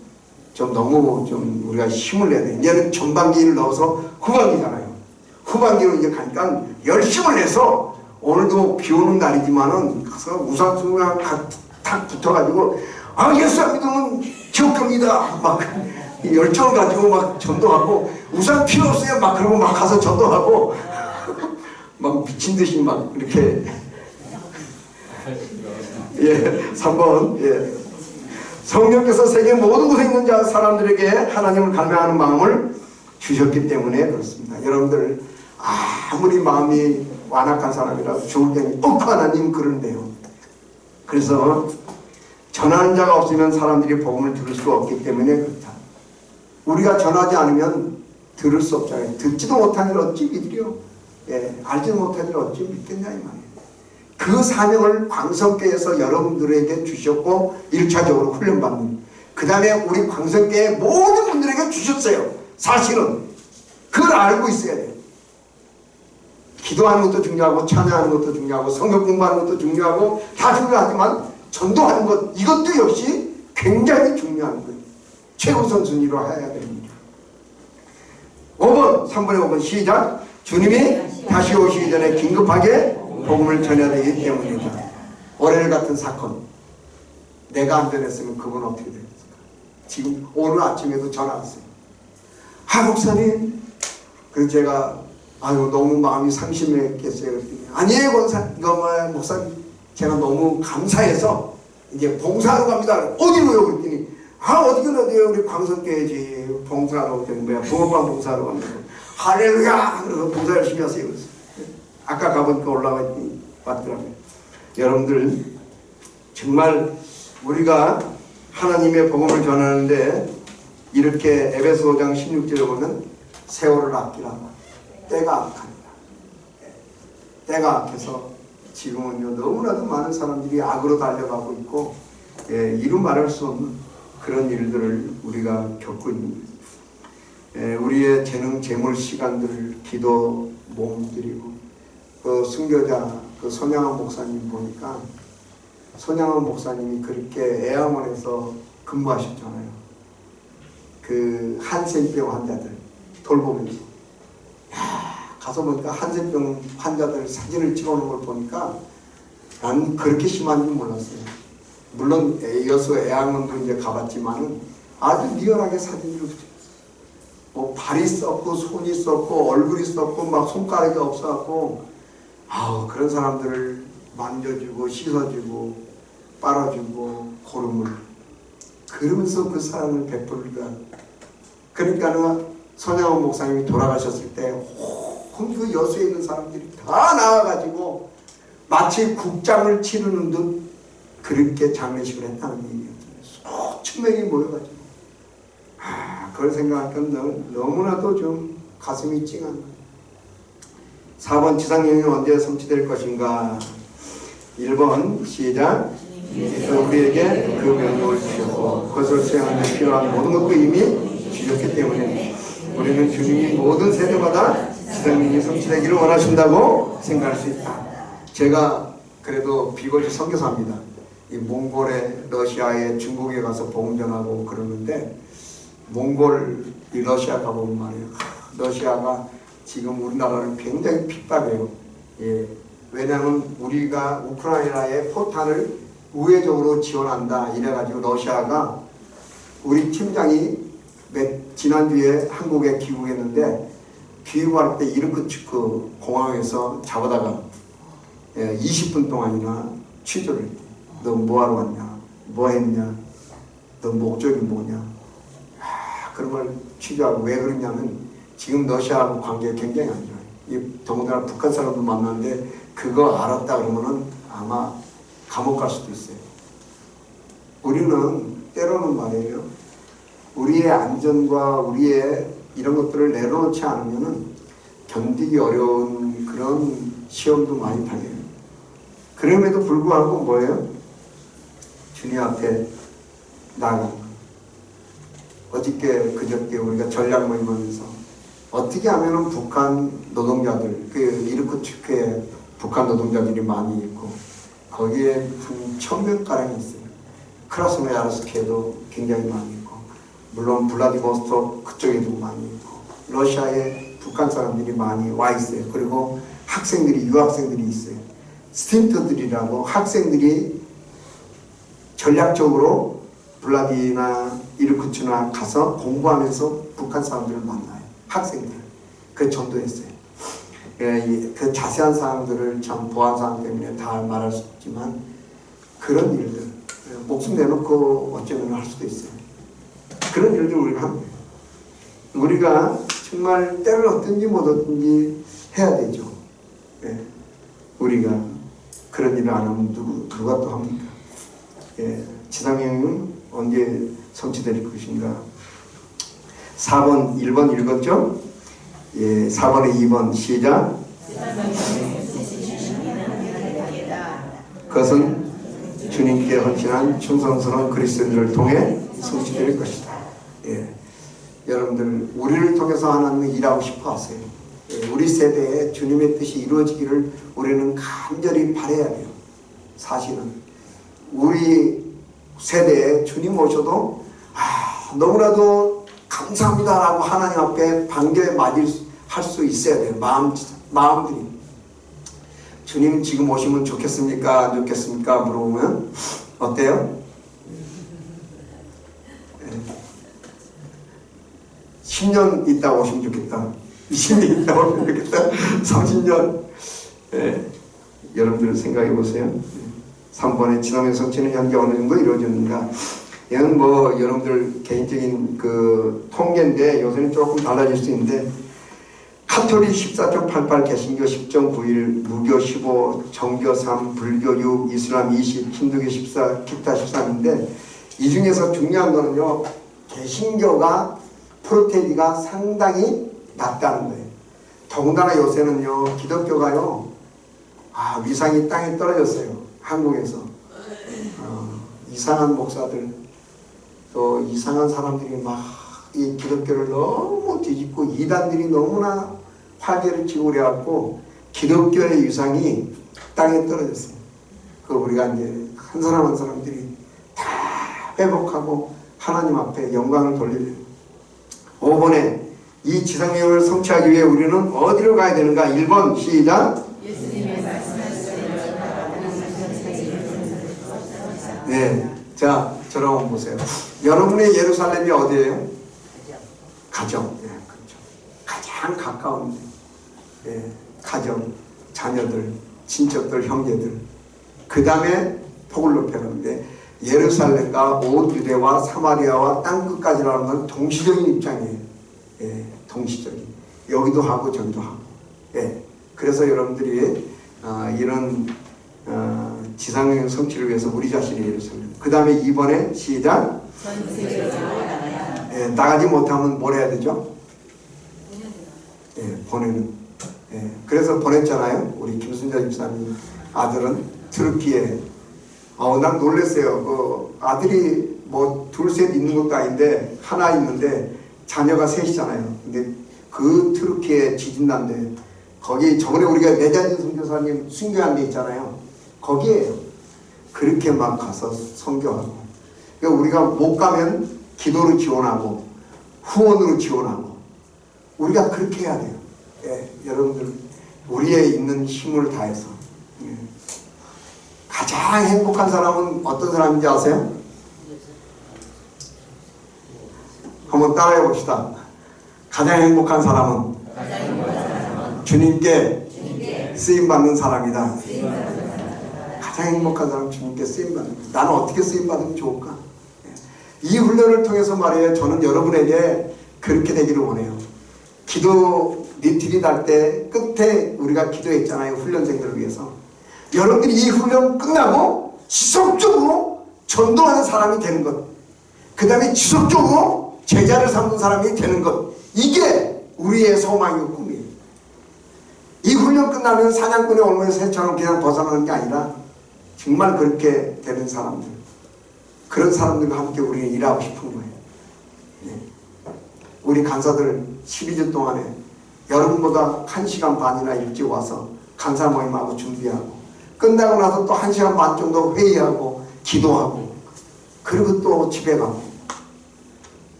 [SPEAKER 1] 좀 너무 좀 우리가 힘을 내야 돼. 이제는 전반기를 넣어서 후반기잖아요. 후반기로 이제 가니까 열심을 내서 오늘도 비 오는 날이지만은 가서 우산수랑 탁 붙어가지고 예수 믿으면 지옥 갑니다. 막 열정을 가지고 막 전도하고 우산 필요 없어요. 막 그러고 막 가서 전도하고 막 미친 듯이 막 이렇게 예, 3번 예. 성령께서 세계 모든 곳에 있는 자 사람들에게 하나님을 갈망하는 마음을 주셨기 때문에 그렇습니다. 여러분들 아무리 마음이 완악한 사람이라도 죽을 때는 하나님 그런데요. 그래서 전하는 자가 없으면 사람들이 복음을 들을 수가 없기 때문에 그렇다. 우리가 전하지 않으면 들을 수 없잖아요. 듣지도 못한 일 어찌 믿으려? 예, 알지도 못한 일 어찌 믿겠냐 이 말이에요. 그 사명을 광성교회에서 여러분들에게 주셨고 1차적으로 훈련받는 그 다음에 우리 광성교회 모든 분들에게 주셨어요. 사실은 그걸 알고 있어야 돼요. 기도하는 것도 중요하고 찬양하는 것도 중요하고 성경 공부하는 것도 중요하고 다 중요하지만 전도하는 것 이것도 역시 굉장히 중요한 거예요. 최우선 순위로 해야 됩니다. 5번 3번에 5번 시작. 주님이 다시 오시기 전에 긴급하게 복음을 전해야 되기 때문이다. 월요일 같은 사건 내가 안 전했으면 그건 어떻게 되겠을까? 지금 오늘 아침에도 전화 왔어요. 목사님 그래서 제가 너무 마음이 상심했겠어요. 그랬더니 아니에요 목사님 제가 너무 감사해서 이제 봉사하러 갑니다. 어디로요? 그랬더니 어디요? 우리 광성교회지 봉사하러 붕어빵 봉사하러 갑니다. 할렐루야! 그래서 봉사 열심히 하세요. 그래서 아까 가보니까 왔더라고요. 여러분들 정말 우리가 하나님의 복음을 전하는데 이렇게 에베소 5장 16절에 보면 세월을 아끼라. 때가 악합니다. 때가 악해서 지금은요 너무나도 많은 사람들이 악으로 달려가고 있고 이루 말할 수 없는 그런 일들을 우리가 겪고 있는 거예요. 우리의 재능, 재물, 시간들을 기도, 몸 드리고 그 순교자 그 손양원 목사님 보니까 손양원 목사님이 그렇게 애암원에서 근무하셨잖아요. 그 한센병 환자들 돌보면서 가서 보니까 한센병 환자들 사진을 찍어놓은 걸 보니까 난 그렇게 심한 줄 몰랐어요. 물론 여수 애암원도 이제 가봤지만은 아주 리얼하게 사진을 찍었어요. 뭐 발이 썩고 손이 썩고 얼굴이 썩고 막 손가락이 없어갖고 그런 사람들을 만져주고 씻어주고 빨아주고 고름을 그러면서 그 사랑을 베풀다. 그러니까는 손양원 목사님이 돌아가셨을 때 그 여수에 있는 사람들이 다 나와가지고 마치 국장을 치르는 듯 그렇게 장례식을 했다는 얘기였어요. 수천 명이 모여가지고 그걸 생각하니까 너무나도 좀 가슴이 찡한 거예요. 4번 지상령이 언제 성취될 것인가. 1번 시작. 우리에게 그 명령을 주셨고 그것을 수행하는 데 필요한 모든 것도 이미 주셨기 때문에 우리는 주님이 모든 세대마다 지상령이 성취되기를 원하신다고 생각할 수 있다. 제가 그래도 비거지 선교사입니다. 이 몽골에 러시아에 중국에 가서 복음 전하고 그러는데 몽골 이 러시아 가보면 말이에요. 러시아가 지금 우리나라를 굉장히 핍박해요. 왜냐하면 우리가 우크라이나의 포탄을 우회적으로 지원한다 이래가지고 러시아가 우리 팀장이 지난주에 한국에 귀국했는데 귀국할 때 이르크츠크 공항에서 잡아다가 20분 동안이나 취조를 했대. 너 뭐하러 왔냐? 뭐 했냐? 너 목적이 뭐냐? 그런 걸 취조하고 왜 그러냐면 지금 러시아하고 관계가 굉장히 안 좋아요. 더군다나 북한 사람도 만났는데 그거 알았다 그러면은 아마 감옥 갈 수도 있어요. 우리는 때로는 말이에요. 우리의 안전과 우리의 이런 것들을 내려놓지 않으면은 견디기 어려운 그런 시험도 많이 당해요. 그럼에도 불구하고 뭐예요? 주님 앞에 나아가는 거예요. 그저께 우리가 전략 모임하면서 어떻게 하면은 북한 노동자들, 그 이르크츠크에 북한 노동자들이 많이 있고 거기에 한 1000명가량이 있어요. 크라스노야르스크에도 굉장히 많이 있고 물론 블라디보스토크 그쪽에도 많이 있고 러시아에 북한 사람들이 많이 와 있어요. 그리고 학생들이 유학생들이 있어요. 스틴터들이라고 학생들이 전략적으로 블라디나 이르쿠츠나 가서 공부하면서 북한 사람들을 만나요. 학생들. 그 전도했어요. 그 자세한 사항들을 참 보안 사항 때문에 다 말할 수 없지만 그런 일들 목숨 내놓고 어쩌면 할 수도 있어요. 그런 일들 우리가 합니다. 우리가 정말 때를 얻든지 못 얻든지 해야 되죠. 예. 우리가 그런 일을 안 하면 누가 또 합니까? 예. 지상행은 언제 성취될 것인가? 4번, 1번 읽었죠? 예, 4번에 2번 시작. 그것은 주님께 헌신한 충성스러운 그리스도인들을 통해 성취될 것이다. 예. 여러분들 우리를 통해서 하나님이 일하고 싶어 하세요. 예. 우리 세대에 주님의 뜻이 이루어지기를 우리는 간절히 바라야 돼요. 사실은 우리 세대에 주님 오셔도 너무나도 감사합니다라고 하나님 앞에 반겨에 맞을 수 있어야 돼요. 마음들이. 주님 지금 오시면 좋겠습니까? 안 좋겠습니까? 물어보면 어때요? 10년 있다 오시면 좋겠다. 20년 있다 오시면 좋겠다. 30년. 여러분들 생각해 보세요. 3번에 지나면 성취는 현재 어느 정도 이루어졌는가? 이건 뭐 여러분들 개인적인 그 통계인데 요새는 조금 달라질 수 있는데 카톨릭 14.88, 개신교 10.91, 무교 15, 정교 3, 불교 6, 이슬람 20, 힌두교 14, 기타 13인데 이 중에서 중요한 거는요, 개신교가 프로테이가 상당히 낮다는 거예요. 더군다나 요새는요, 기독교가요, 위상이 땅에 떨어졌어요. 한국에서. 이상한 목사들, 또 이상한 사람들이 막 이 기독교를 너무 뒤집고 이단들이 너무나 화제를 치고 그래갖고 기독교의 위상이 땅에 떨어졌어요. 그걸 우리가 이제 한 사람 한 사람들이 다 회복하고 하나님 앞에 영광을 돌리려고. 5번에 이 지상명을 성취하기 위해 우리는 어디로 가야 되는가? 1번 시작. 네, 자 저를 한번 보세요. 여러분의 예루살렘이 어디예요? 가정. 네, 그렇죠. 가장 가까운 가정, 자녀들, 친척들, 형제들. 그 다음에 폭을 높여가는데 예루살렘과 온 유대와 사마리아와 땅끝까지라는 건 동시적인 입장이에요. 동시적인. 여기도 하고 저기도 하고. 그래서 여러분들이 이런 지상의 성취를 위해서 우리 자신의 예루살렘. 그 다음에 2번에 시작. 나가지 못하면 뭘 해야 되죠? 보내는. 그래서 보냈잖아요. 우리 김순자 집사님 아들은 트르키에. 난 놀랐어요. 그 아들이 뭐 둘셋 있는 것도 아닌데 하나 있는데 자녀가 셋이잖아요. 근데 그 트르키에 지진난데 거기 저번에 우리가 내자진 선교사님 순교한 데 있잖아요. 거기에요. 그렇게 막 가서 선교하고. 그러니까 우리가 못 가면 기도로 지원하고 후원으로 지원하고 우리가 그렇게 해야 돼요. 여러분들 우리의 있는 힘을 다해서. 가장 행복한 사람은 어떤 사람인지 아세요? 한번 따라해 봅시다. 가장 행복한 사람은 주님께 쓰임받는 사람이다. 가장 행복한 사람은 주님께 쓰임받는. 나는 어떻게 쓰임받으면 좋을까? 이 훈련을 통해서 말이에요. 저는 여러분에게 그렇게 되기를 원해요. 기도 리트릿 할 때 끝에 우리가 기도했잖아요. 훈련생들을 위해서. 여러분들이 이 훈련 끝나고 지속적으로 전도하는 사람이 되는 것. 그 다음에 지속적으로 제자를 삼는 사람이 되는 것. 이게 우리의 소망이고 꿈이에요. 이 훈련 끝나면 사냥꾼의 얼굴에서 새처럼 그냥 벗어나는 게 아니라 정말 그렇게 되는 사람들. 그런 사람들과 함께 우리는 일하고 싶은 거예요. 우리 간사들 12주 동안에 여러분보다 1시간 반이나 일찍 와서 간사 모임하고 준비하고 끝나고 나서 또 1시간 반 정도 회의하고 기도하고 그리고 또 집에 가고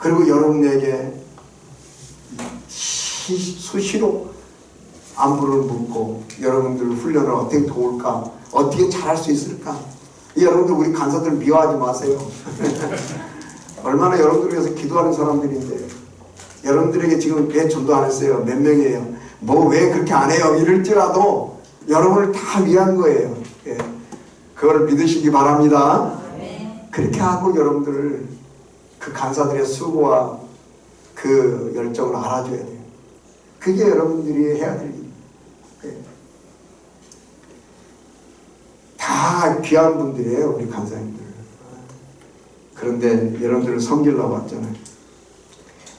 [SPEAKER 1] 그리고 여러분에게 수시로 안부를 묻고 여러분들 훈련을 어떻게 도울까, 어떻게 잘할 수 있을까. 여러분들 우리 간사들 미워하지 마세요. 얼마나 여러분들 위해서 기도하는 사람들인데, 여러분들에게 지금 왜 전도 안 했어요? 몇 명이에요? 뭐 왜 그렇게 안 해요? 이럴지라도 여러분을 다 위한 거예요. 예. 그걸 믿으시기 바랍니다. 그렇게 하고 여러분들 그 간사들의 수고와 그 열정을 알아줘야 돼요. 그게 여러분들이 해야 될 일이에요. 예. 다 귀한 분들이에요, 우리 간사님들. 그런데 여러분들을 섬기려고 왔잖아요.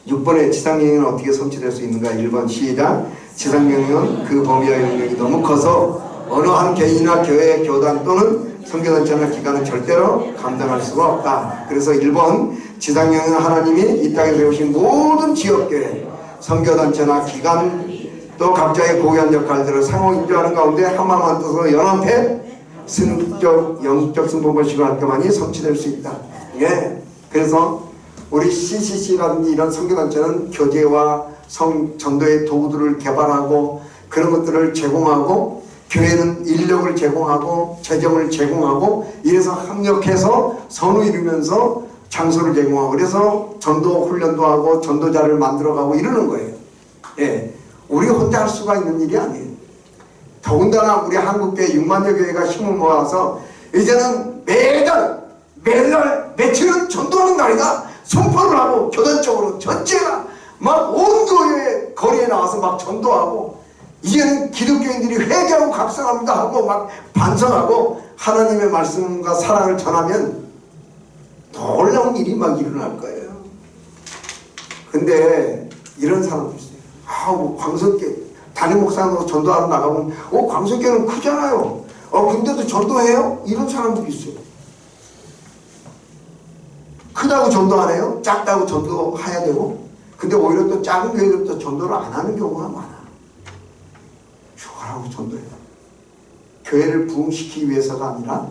[SPEAKER 1] 6번에 지상명령은 어떻게 성취될 수 있는가? 1번 시작. 지상명령은 그 범위와 영역이 너무 커서 어느 한 개인이나 교회, 교단 또는 선교단체나 기관은 절대로 감당할 수가 없다. 그래서 1번 지상명령은 하나님이 이 땅에 세우신 모든 지역교회, 선교단체나 기관 또 각자의 고유한 역할들을 상호 인정하는 가운데 한마음만 뜻으로 연합해 승적, 영적 승복을 할 때만이 성취될 수 있다. 예. 그래서 우리 CCC라든지 이런 선교단체는 교제와 전도의 도구들을 개발하고 그런 것들을 제공하고, 교회는 인력을 제공하고 재정을 제공하고, 이래서 협력해서 선을 이루면서 장소를 제공하고, 그래서 전도 훈련도 하고 전도자를 만들어가고 이러는 거예요. 예. 우리가 혼자 할 수가 있는 일이 아니에요. 더군다나 우리 한국교회 6만여 교회가 힘을 모아서 이제는 매달 며칠은 전도하는 날이다 선포를 하고, 교단적으로 전체가 막 온 교회 거리에 나와서 막 전도하고, 이제는 기독교인들이 회개하고 각성합니다 하고 막 반성하고 하나님의 말씀과 사랑을 전하면 놀라운 일이 막 일어날 거예요. 근데 이런 사람도 있어요. 뭐 광석교 담임 목사로 전도하러 나가면 광석교는 크잖아요. 근데도 전도해요? 이런 사람들이 있어요. 크다고 전도 안 해요? 작다고 전도해야 되고. 근데 오히려 또 작은 교회들도 전도를 안 하는 경우가 많아. 죽어라고 전도해요. 교회를 부흥시키기 위해서가 아니라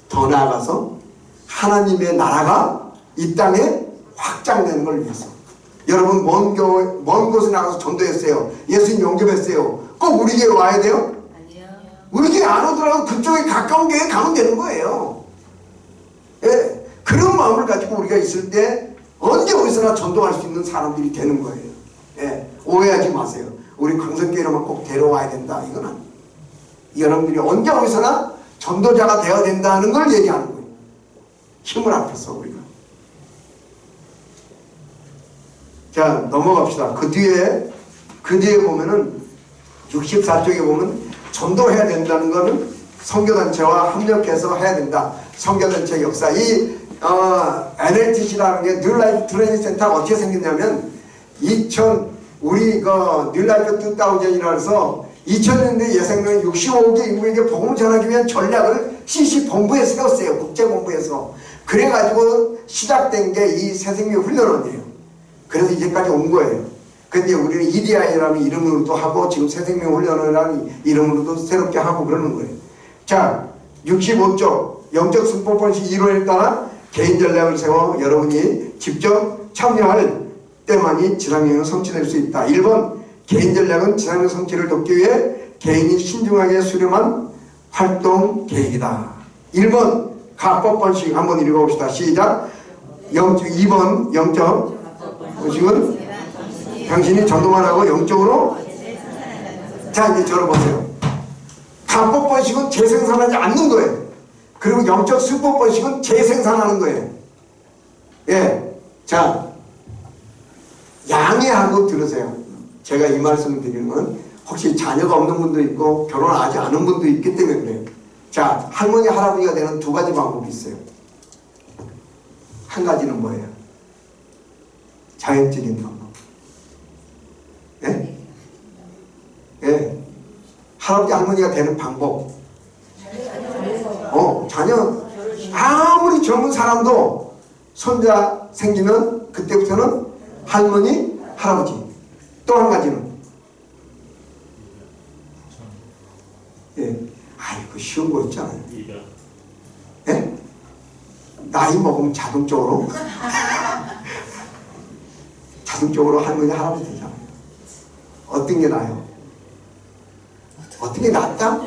[SPEAKER 1] 더 나아가서 하나님의 나라가 이 땅에 확장되는 걸 위해서. 여러분 먼 곳에 나가서 전도했어요. 예수님 영접했어요. 꼭 우리 교회 와야 돼요?
[SPEAKER 3] 아니요.
[SPEAKER 1] 우리 교회 안 오더라도 그쪽에 가까운 교회에 가면 되는 거예요. 예. 그런 마음을 가지고 우리가 있을 때 언제 어디서나 전도할 수 있는 사람들이 되는 거예요. 예. 오해하지 마세요. 우리 광석교회로만 꼭 데려와야 된다. 이건 아니에요. 여러분들이 언제 어디서나 전도자가 되어야 된다는 걸 얘기하는 거예요. 힘을 합해서 우리가. 자, 넘어갑시다. 그 뒤에 보면은 64쪽에 보면 전도해야 된다는 거는 선교단체와 협력해서 해야 된다. 선교단체 역사. 이 NLTC라는 게 뉴라이프 트레이닝 센터가 어떻게 생겼냐면 우리 뉴라이프 2000이라 해서 2000년대 예생명 65개 인구에게 복음을 전하기 위한 전략을 CC 본부에 세웠어요. 국제본부에서. 그래가지고 시작된 게 이 새생명 훈련원이에요. 그래서 이제까지 온 거예요. 근데 우리는 EDI라는 이름으로도 하고 지금 새생명 훈련원이라는 이름으로도 새롭게 하고 그러는 거예요. 자, 65쪽 영적 승복번식 이론에 따라 개인 전략을 세워 여러분이 직접 참여할 때만이 지상명령은 성취될 수 있다. 1번 개인 전략은 지상명 성취를 돕기 위해 개인이 신중하게 수렴한 활동 계획이다. 1번 각법번식 한번 읽어봅시다. 시작. 2번 영적 번식은 당신이 전도만 하고 영적으로. 자, 이제 들어보세요. 각법번식은 재생산하지 않는 거예요. 그리고 영적 승복번식은 재생산하는 거예요. 예. 자, 양해하고 들으세요. 제가 이 말씀을 드리는 건 혹시 자녀가 없는 분도 있고 결혼하지 않은 분도 있기 때문에 그래요. 자, 할머니 할아버지가 되는 두 가지 방법이 있어요. 한 가지는 뭐예요? 자연적인 방법. 예? 예. 할아버지 할머니가 되는 방법. 자녀 아무리 젊은 사람도 손자 생기면 그때부터는 할머니 할아버지. 또 한 가지는 아이고 쉬운 거 있잖아요. 예? 나이 먹으면 자동적으로 자동적으로 할머니 할아버지 되잖아요. 어떤 게 나아요? 어떤 게 낫다?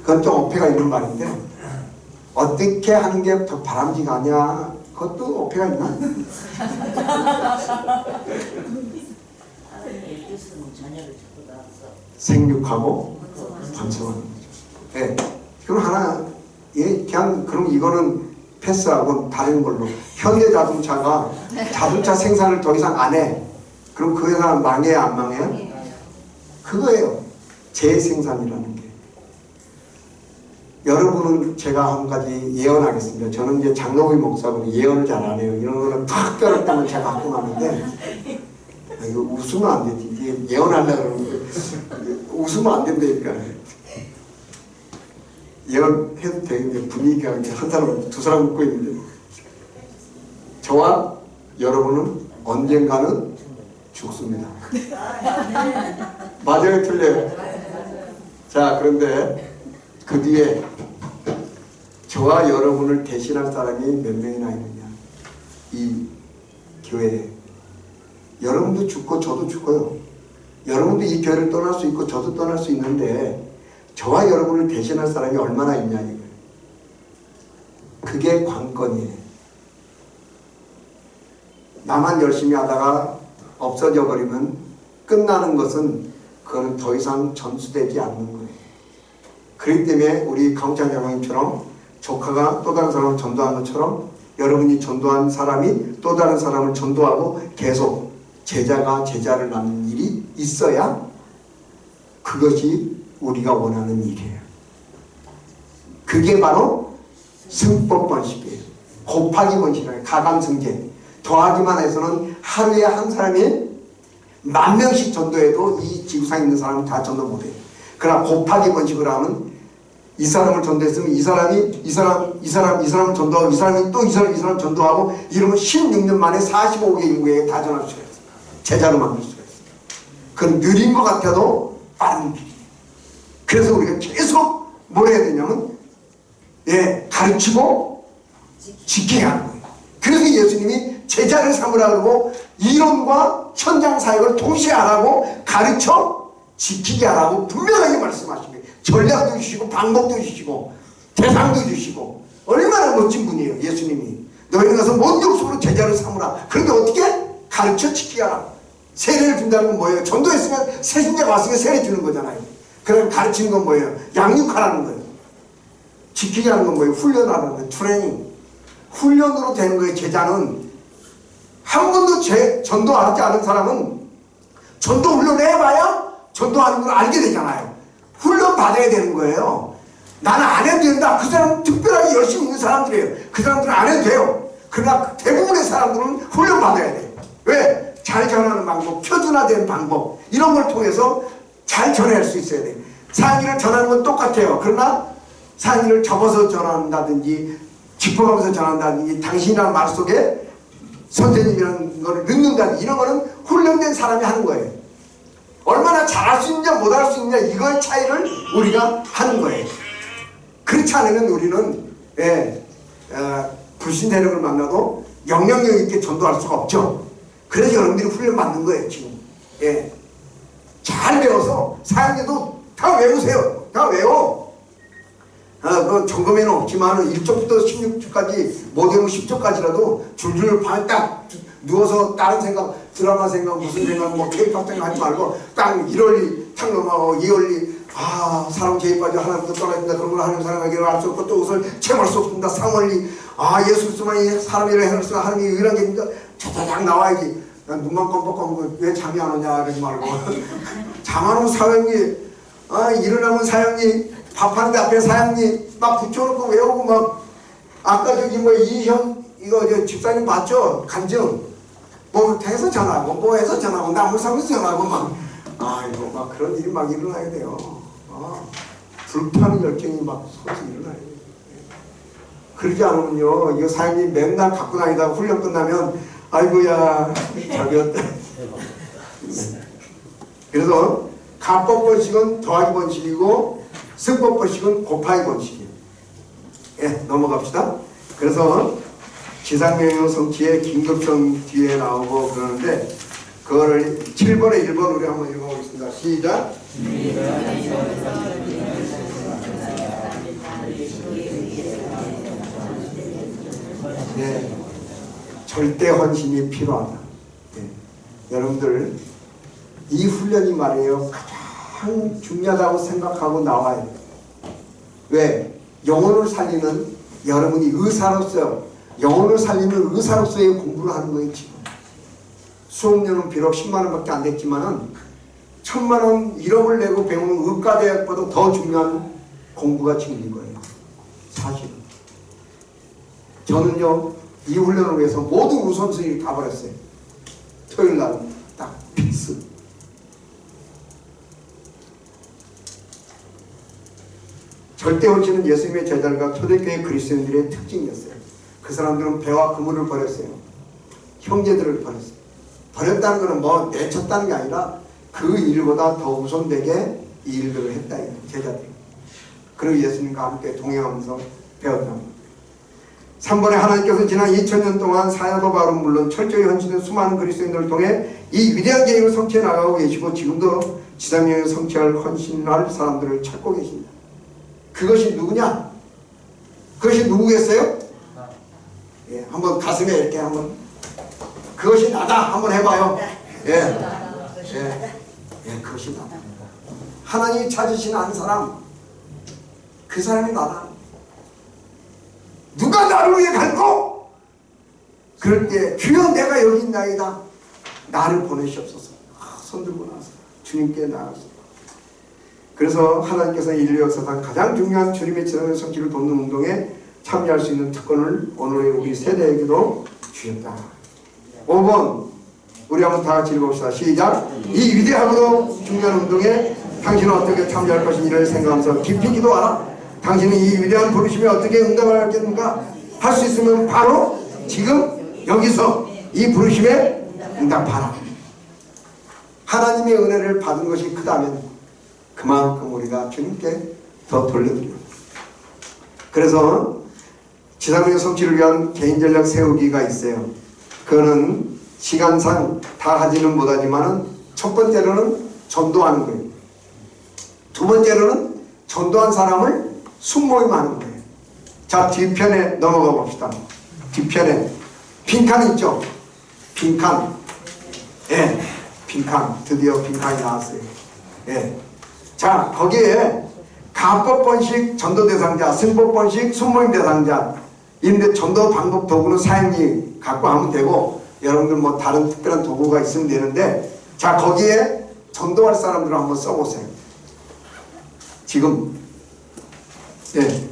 [SPEAKER 1] 그건 좀 어폐가 있는 말인데 어떻게 하는 게 더 바람직하냐? 그것도 어폐가 있나?
[SPEAKER 3] 하나님의 뜻은 자녀를 찾고 나서
[SPEAKER 1] 생육하고 번성하는 거죠. 네. 그럼 하나, 예, 그냥 그럼 이거는 패스하고 다른 걸로 현대 자동차가 자동차 생산을 더 이상 안 해. 그럼 그 회사는 망해요, 안 망해요? 그거예요. 재생산이라는 게. 여러분은 제가 한 가지 예언하겠습니다. 저는 이제 장로회 목사고 예언을 잘 안 해요. 이런 거는 특별할 때만 제가 갖고 가는데 이거 웃으면 안 되지. 이게 예언하려고 그러는데 웃으면 안 된다니까. 예언해도 되는데 분위기가 한 사람, 두 사람 웃고 있는데 저와 여러분은 언젠가는 죽습니다. 맞아요, 틀려요? 자, 그런데 그 뒤에 저와 여러분을 대신할 사람이 몇 명이나 있느냐. 이 교회에. 여러분도 죽고 저도 죽어요. 여러분도 이 교회를 떠날 수 있고 저도 떠날 수 있는데 저와 여러분을 대신할 사람이 얼마나 있냐 이거예요. 그게 관건이에요. 나만 열심히 하다가 없어져 버리면 끝나는 것은 그건 더 이상 전수되지 않는 거예요. 그렇기 때문에 우리 강찬 장로님처럼 조카가 또 다른 사람을 전도한 것처럼 여러분이 전도한 사람이 또 다른 사람을 전도하고 계속 제자가 제자를 낳는 일이 있어야 그것이 우리가 원하는 일이에요. 그게 바로 승법 번식이에요. 곱하기 번식이에요. 가감승제. 더하기만 해서는 하루에 한 사람이 10,000명씩 전도해도 이 지구상에 있는 사람은 다 전도 못해요. 그러나 곱하기 번식을 하면 이 사람을 전도했으면 이 사람을 전도하고 이 사람이 또 이 사람 전도하고 이러면 16년 만에 45개 인구에 다 전할 수가 있어요. 제자로 만들 수가 있어요. 그건 느린 것 같아도 빠른 길이에요. 그래서 우리가 계속 뭘 해야 되냐면 가르치고 지키게 하는 거예요. 그래서 예수님이 제자를 삼으라 그러고 이론과 현장 사역을 동시에 하라고 가르쳐 지키게 하라고 분명하게 말씀하신 거예요. 전략도 주시고 방법도 주시고 대상도 주시고 얼마나 멋진 분이에요. 예수님이 너희는 가서 먼 족속으로 제자를 삼으라. 그런데 어떻게? 가르쳐 지키게 하라. 세례를 준다는 건 뭐예요? 전도했으면 세신자 왔으면 세례 주는 거잖아요. 그럼 가르치는 건 뭐예요? 양육하라는 거예요. 지키게 하는 건 뭐예요? 훈련하라는 거예요. 트레이닝. 훈련으로 되는 거예요. 제자는 한 번도 전도하지 않은 사람은 전도 훈련을 해봐야 전도하는 걸 알게 되잖아요. 훈련 받아야 되는 거예요. 나는 안 해도 된다. 그 사람은 특별하게 열심히 있는 사람들이에요. 그 사람들은 안 해도 돼요. 그러나 대부분의 사람들은 훈련 받아야 돼요. 왜? 잘 전하는 방법, 표준화된 방법 이런 걸 통해서 잘 전할 수 있어야 돼요. 상의를 전하는 건 똑같아요. 그러나 상의를 접어서 전한다든지 짚어가면서 전한다든지 당신이라는 말 속에 선생님이라는 걸 넣는다든지 이런 거는 훈련된 사람이 하는 거예요. 얼마나 잘할 수 있냐 못할 수 있냐 이거의 차이를 우리가 하는 거예요. 그렇지 않으면 우리는 불신 세력을 만나도 영향력 있게 전도할 수가 없죠. 그래서 여러분들이 훈련 받는 거예요 지금. 잘 배워서 사역에도 다 외우세요. 다 외워. 그 점검에는 없지만 1조부터 16조까지 못 외우면 10조까지라도 줄줄 딱 누워서 다른 생각 드라마 생각 무슨 생각 뭐 케이팝 생각 하지 말고 딱 1월리 탁 넘어가고 2월리 사람 죄에 빠져 하나님도 떠나진다 그런 걸 하나님 사랑하기를 알 수 없고 또 그것을 체험할 수 없습니다. 3월리 예수 그리스도만이 사람이라 해낼 수 하나님이 유일한 게입니다. 자자작 나와야지. 난 눈만 껌뻑껌뻑 왜 잠이 안 오냐 그러지 말고 잠 안 오면 사형리 일어나면 사형리 밥하는데 앞에 사형리 막 붙여놓고 외우고 막 아까 저기 뭐 이형 이거 저 집사님 봤죠? 간증 뭐 해서 전화하고 뭐 해서 전화하고 나물 사면서 전화하고 막 이거 막 그런 일이 막 일어나야 돼요. 불타는 열정이 막 서서 일어나야 돼요. 그러지 않으면요 이거 사장님 맨날 갖고 다니다가 훈련 끝나면 아이고야 잘 배웠다. 그래서 가법 번식은 더하기 번식이고 승법 번식은 곱하기 번식이에요. 넘어갑시다. 그래서 지상명령 성취의 긴급성 뒤에 나오고 그러는데 그거를 7번에 1번 우리 한번 읽어보겠습니다. 시작. 네, 절대 헌신이 필요하다. 네. 여러분들 이 훈련이 말이에요 가장 중요하다고 생각하고 나와야 돼요. 왜? 영혼을 살리는 여러분이 의사로서 영혼을 살리는 의사로서의 공부를 하는 거예요. 지금 수업료는 비록 10만 원밖에 안 됐지만은 1000만 원 1억을 내고 배우는 의과대학보다 더 중요한 공부가 지금인 거예요. 사실은 저는요 이 훈련을 위해서 모든 우선순위를 다 버렸어요. 토요일 날 딱 픽스. 절대 헌신은 예수님의 제자들과 초대교회 그리스도인들의 특징이었어요. 그 사람들은 배와 그물을 버렸어요. 형제들을 버렸어요. 버렸다는 것은 뭐 내쳤다는 게 아니라 그 일보다 더 우선되게 이 일들을 했다. 제자들이. 그리고 예수님과 함께 동행하면서 배웠답니다. 3번에 하나님께서 지난 2000년 동안 사도 바울은 물론 철저히 헌신된 수많은 그리스도인들을 통해 이 위대한 계획을 성취해 나가고 계시고 지금도 지상명령을 성취할 헌신할 사람들을 찾고 계십니다. 그것이 누구냐? 그것이 누구겠어요? 예, 한번 가슴에 이렇게 한번 그것이 나다 한번 해봐요. 예, 그것이 나다. 하나님이 찾으신 한 사람, 그 사람이 나다. 누가 나를 위해 갈고? 그럴 때 주여 내가 여기 있나이다. 나를 보내시옵소서. 손 들고 나서 주님께 나아갔습니다. 그래서 하나님께서 인류 역사상 가장 중요한 주님의 지상의 성취를 돕는 운동에 참여할 수 있는 특권을 오늘의 우리 세대에게도 주셨다. 5번 우리 한번 다 같이 읽어봅시다. 시작. 이 위대하고도 중요한 운동에 당신은 어떻게 참여할 것인지를 생각하면서 깊이 기도하라. 당신은 이 위대한 부르심에 어떻게 응답하겠는가? 할 수 있으면 바로 지금 여기서 이 부르심에 응답하라. 하나님의 은혜를 받은 것이 크다면 그만큼 우리가 주님께 더 돌려드립니다. 그래서 지상명령 성취를 위한 개인 전략 세우기가 있어요. 그거는 시간상 다 하지는 못하지만은 첫 번째로는 전도하는 거예요. 두 번째로는 전도한 사람을 순모임하는 거예요. 자, 뒤편에 넘어가 봅시다. 뒤편에 빈칸 있죠? 빈칸. 예, 빈칸. 드디어 빈칸이 나왔어요. 예. 자, 거기에 가법번식 전도 대상자, 승법번식 순모임 대상자. 이런데 전도 방법 도구는 사용이 갖고 하면 되고 여러분들 뭐 다른 특별한 도구가 있으면 되는데 자, 거기에 전도할 사람들을 한번 써보세요. 지금 예,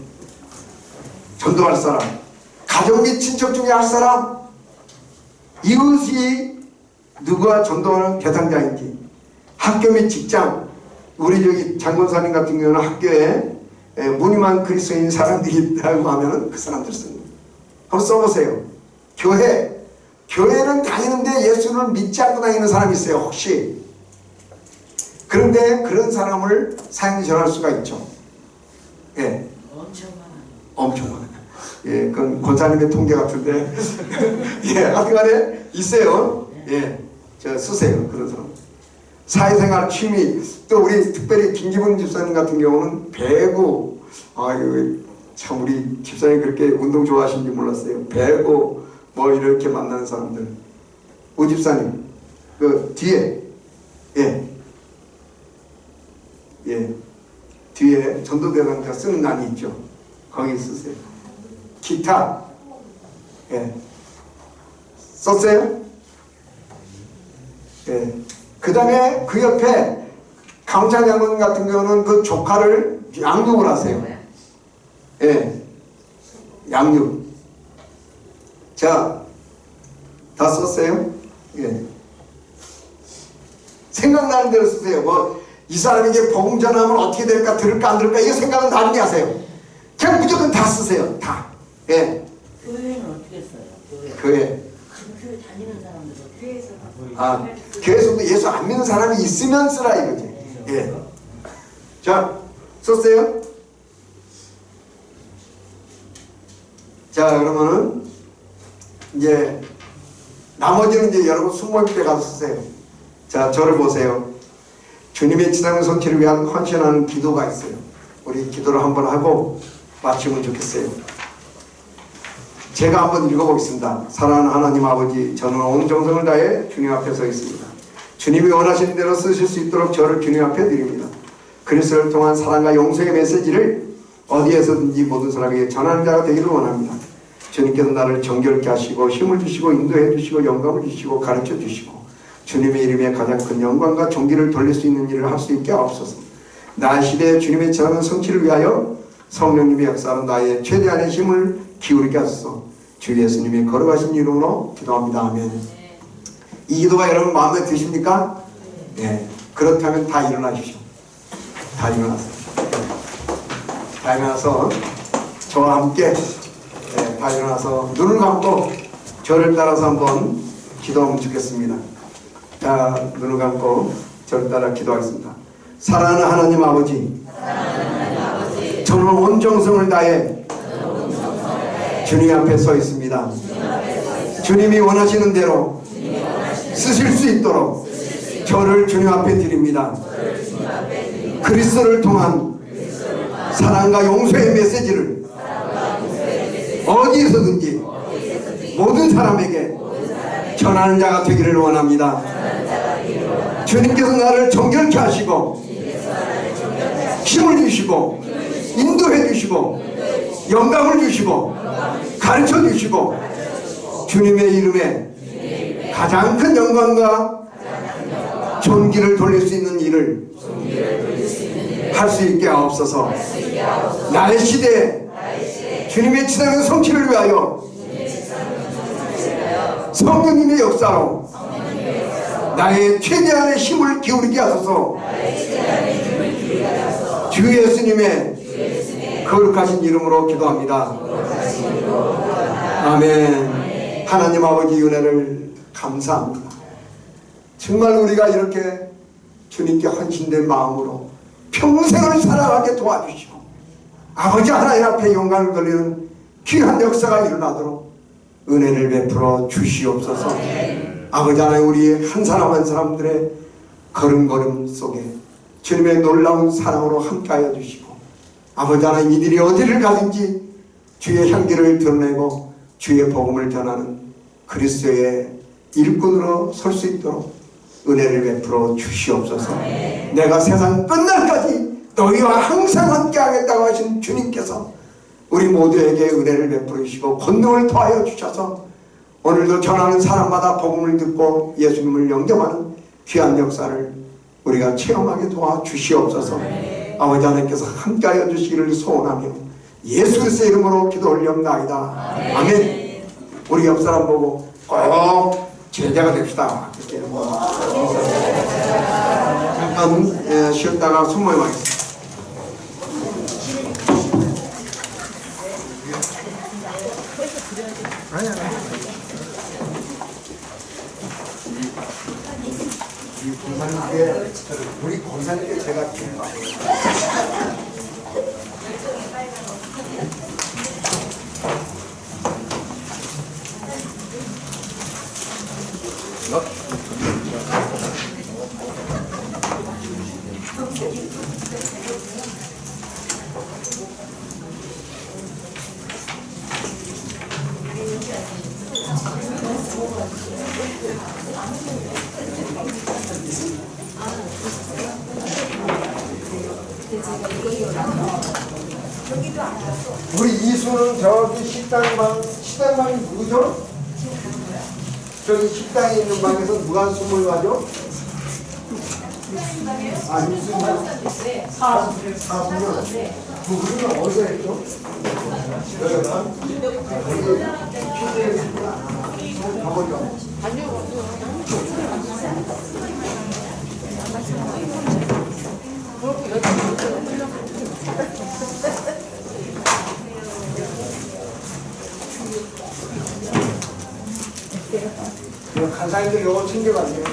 [SPEAKER 1] 전도할 사람, 가족 및 친척 중에 할 사람, 이웃이 누가 전도하는 대상자인지, 학교 및 직장, 우리 저기 장건사님 같은 경우는 학교에 무늬만 그리스도인 사람들이 있다고 하면은 그 사람들 쓰는 거예요. 한번 써보세요. 교회는 다니는데 예수를 믿지 않고 다니는 사람이 있어요. 혹시 그런데 그런 사람을 사용이 전할 수가 있죠. 예. 엄청 많아요. 예, 그건 권사님의 통계 같은데. 예, 하여튼간에 있어요. 예, 저 쓰세요. 그런 사람. 사회생활, 취미, 또 우리 특별히 김기분 집사님 같은 경우는 배구. 아유, 참 우리 집사님 그렇게 운동 좋아하시는지 몰랐어요. 배구, 뭐 이렇게 만나는 사람들. 우 집사님, 그 뒤에, 예, 뒤에 전도대상자 쓰는 난이 있죠. 거기 쓰세요. 기타, 예, 썼어요? 예. 그 다음에 그 옆에 강찬 장군 같은 경우는 그 조카를 양육을 하세요. 예, 양육. 자, 다 썼어요? 예. 생각나는 대로 쓰세요. 뭐 이 사람에게 복음 전하면 어떻게 될까, 들을까 안 들을까, 이거 생각은 나중에 하세요. 그냥 무조건 다 쓰세요. 다. 예.
[SPEAKER 3] 교회는 어떻게 써요?
[SPEAKER 1] 교회.
[SPEAKER 3] 교회 다니는 사람들은 교회에서
[SPEAKER 1] 아, 교회에서도 예수 안 믿는 사람이 있으면 쓰라 이거지. 예. 자, 썼어요? 자, 그러면은 이제 나머지는 이제 여러분 숨모임 때 가서 쓰세요. 자, 저를 보세요. 주님의 지상의 성취를 위한 헌신하는 기도가 있어요. 우리 기도를 한번 하고 마치면 좋겠어요. 제가 한번 읽어보겠습니다. 사랑하는 하나님 아버지, 저는 온 정성을 다해 주님 앞에 서 있습니다. 주님이 원하시는 대로 쓰실 수 있도록 저를 주님 앞에 드립니다. 그리스도를 통한 사랑과 용서의 메시지를 어디에서든지 모든 사람에게 전하는 자가 되기를 원합니다. 주님께서 나를 정결케 하시고 힘을 주시고 인도해 주시고 영감을 주시고 가르쳐 주시고 주님의 이름에 가장 큰 영광과 존귀를 돌릴 수 있는 일을 할 수 있게 하옵소서. 나의 시대에 주님의 전하는 성취를 위하여 성령님의 역사로 나의 최대한의 힘을 기울이게 하소서. 주 예수님이 걸어가신 이름으로 기도합니다. 아멘. 이 기도가 여러분 마음에 드십니까? 네. 그렇다면 다 일어나십시오. 다 일어나세요. 다 일어나서 저와 함께 다 일어나서 눈을 감고 저를 따라서 한번 기도하면 좋겠습니다. 자, 눈을 감고 저를 따라 기도하겠습니다. 사랑하는 하나님 아버지, 저는 온 정성을 다해 주님 앞에 서 있습니다. 주님이 원하시는 대로 쓰실 수 있도록 저를 주님 앞에 드립니다. 그리스도를 통한 사랑과 용서의 메시지를 어디에서든지 모든 사람에게 전하는 자가 되기를 원합니다. 주님께서 나를 정결케 하시고 힘을 주시고 인도해 주시고 영감을 주시고 가르쳐 주시고 주님의 이름에 가장 큰 영광과 존귀를 돌릴 수 있는 일을 할 수 있게 하옵소서. 나의 시대에 주님의 지상의 성취를 위하여 성령님의 역사로 나의 최대한의 힘을 기울이게 하소서. 주 예수님의 거룩하신 이름으로 기도합니다. 아멘. 하나님 아버지 은혜를 감사합니다. 정말 우리가 이렇게 주님께 헌신된 마음으로 평생을 살아가게 도와주시고 아버지 하나님 앞에 영광을 돌리는 귀한 역사가 일어나도록 은혜를 베풀어 주시옵소서. 아버지 하나님 우리 한 사람 한 사람들의 걸음걸음 속에 주님의 놀라운 사랑으로 함께하여 주시고 아버지 하나님 이들이 어디를 가든지 주의 향기를 드러내고 주의 복음을 전하는 그리스도의 일꾼으로 설 수 있도록 은혜를 베풀어 주시옵소서. 내가 세상 끝날까지 너희와 항상 함께하겠다고 하신 주님께서 우리 모두에게 은혜를 베풀어 주시고 권능을 더하여 주셔서 오늘도 전하는 사람마다 복음을 듣고 예수님을 영접하는 귀한 역사를 우리가 체험하게 도와주시옵소서. 아버지 하나님께서 함께하여 주시기를 소원하며 예수 그리스도의 이름으로 기도 올려옵나이다. 아멘. 우리 옆 사람 보고 꼭 제자가 됩시다. 잠깐 쉬었다가 숨모임 하겠습니다. 우리 권사님께 제가 우리 이수는 저기 식당방이 누구죠? 저기 식당에 있는 방에서 누가 숨을 가죠? 아, 이수는 사수는 그분은 어디서 했죠? 가보죠. 간사님들 요거 챙겨가세요.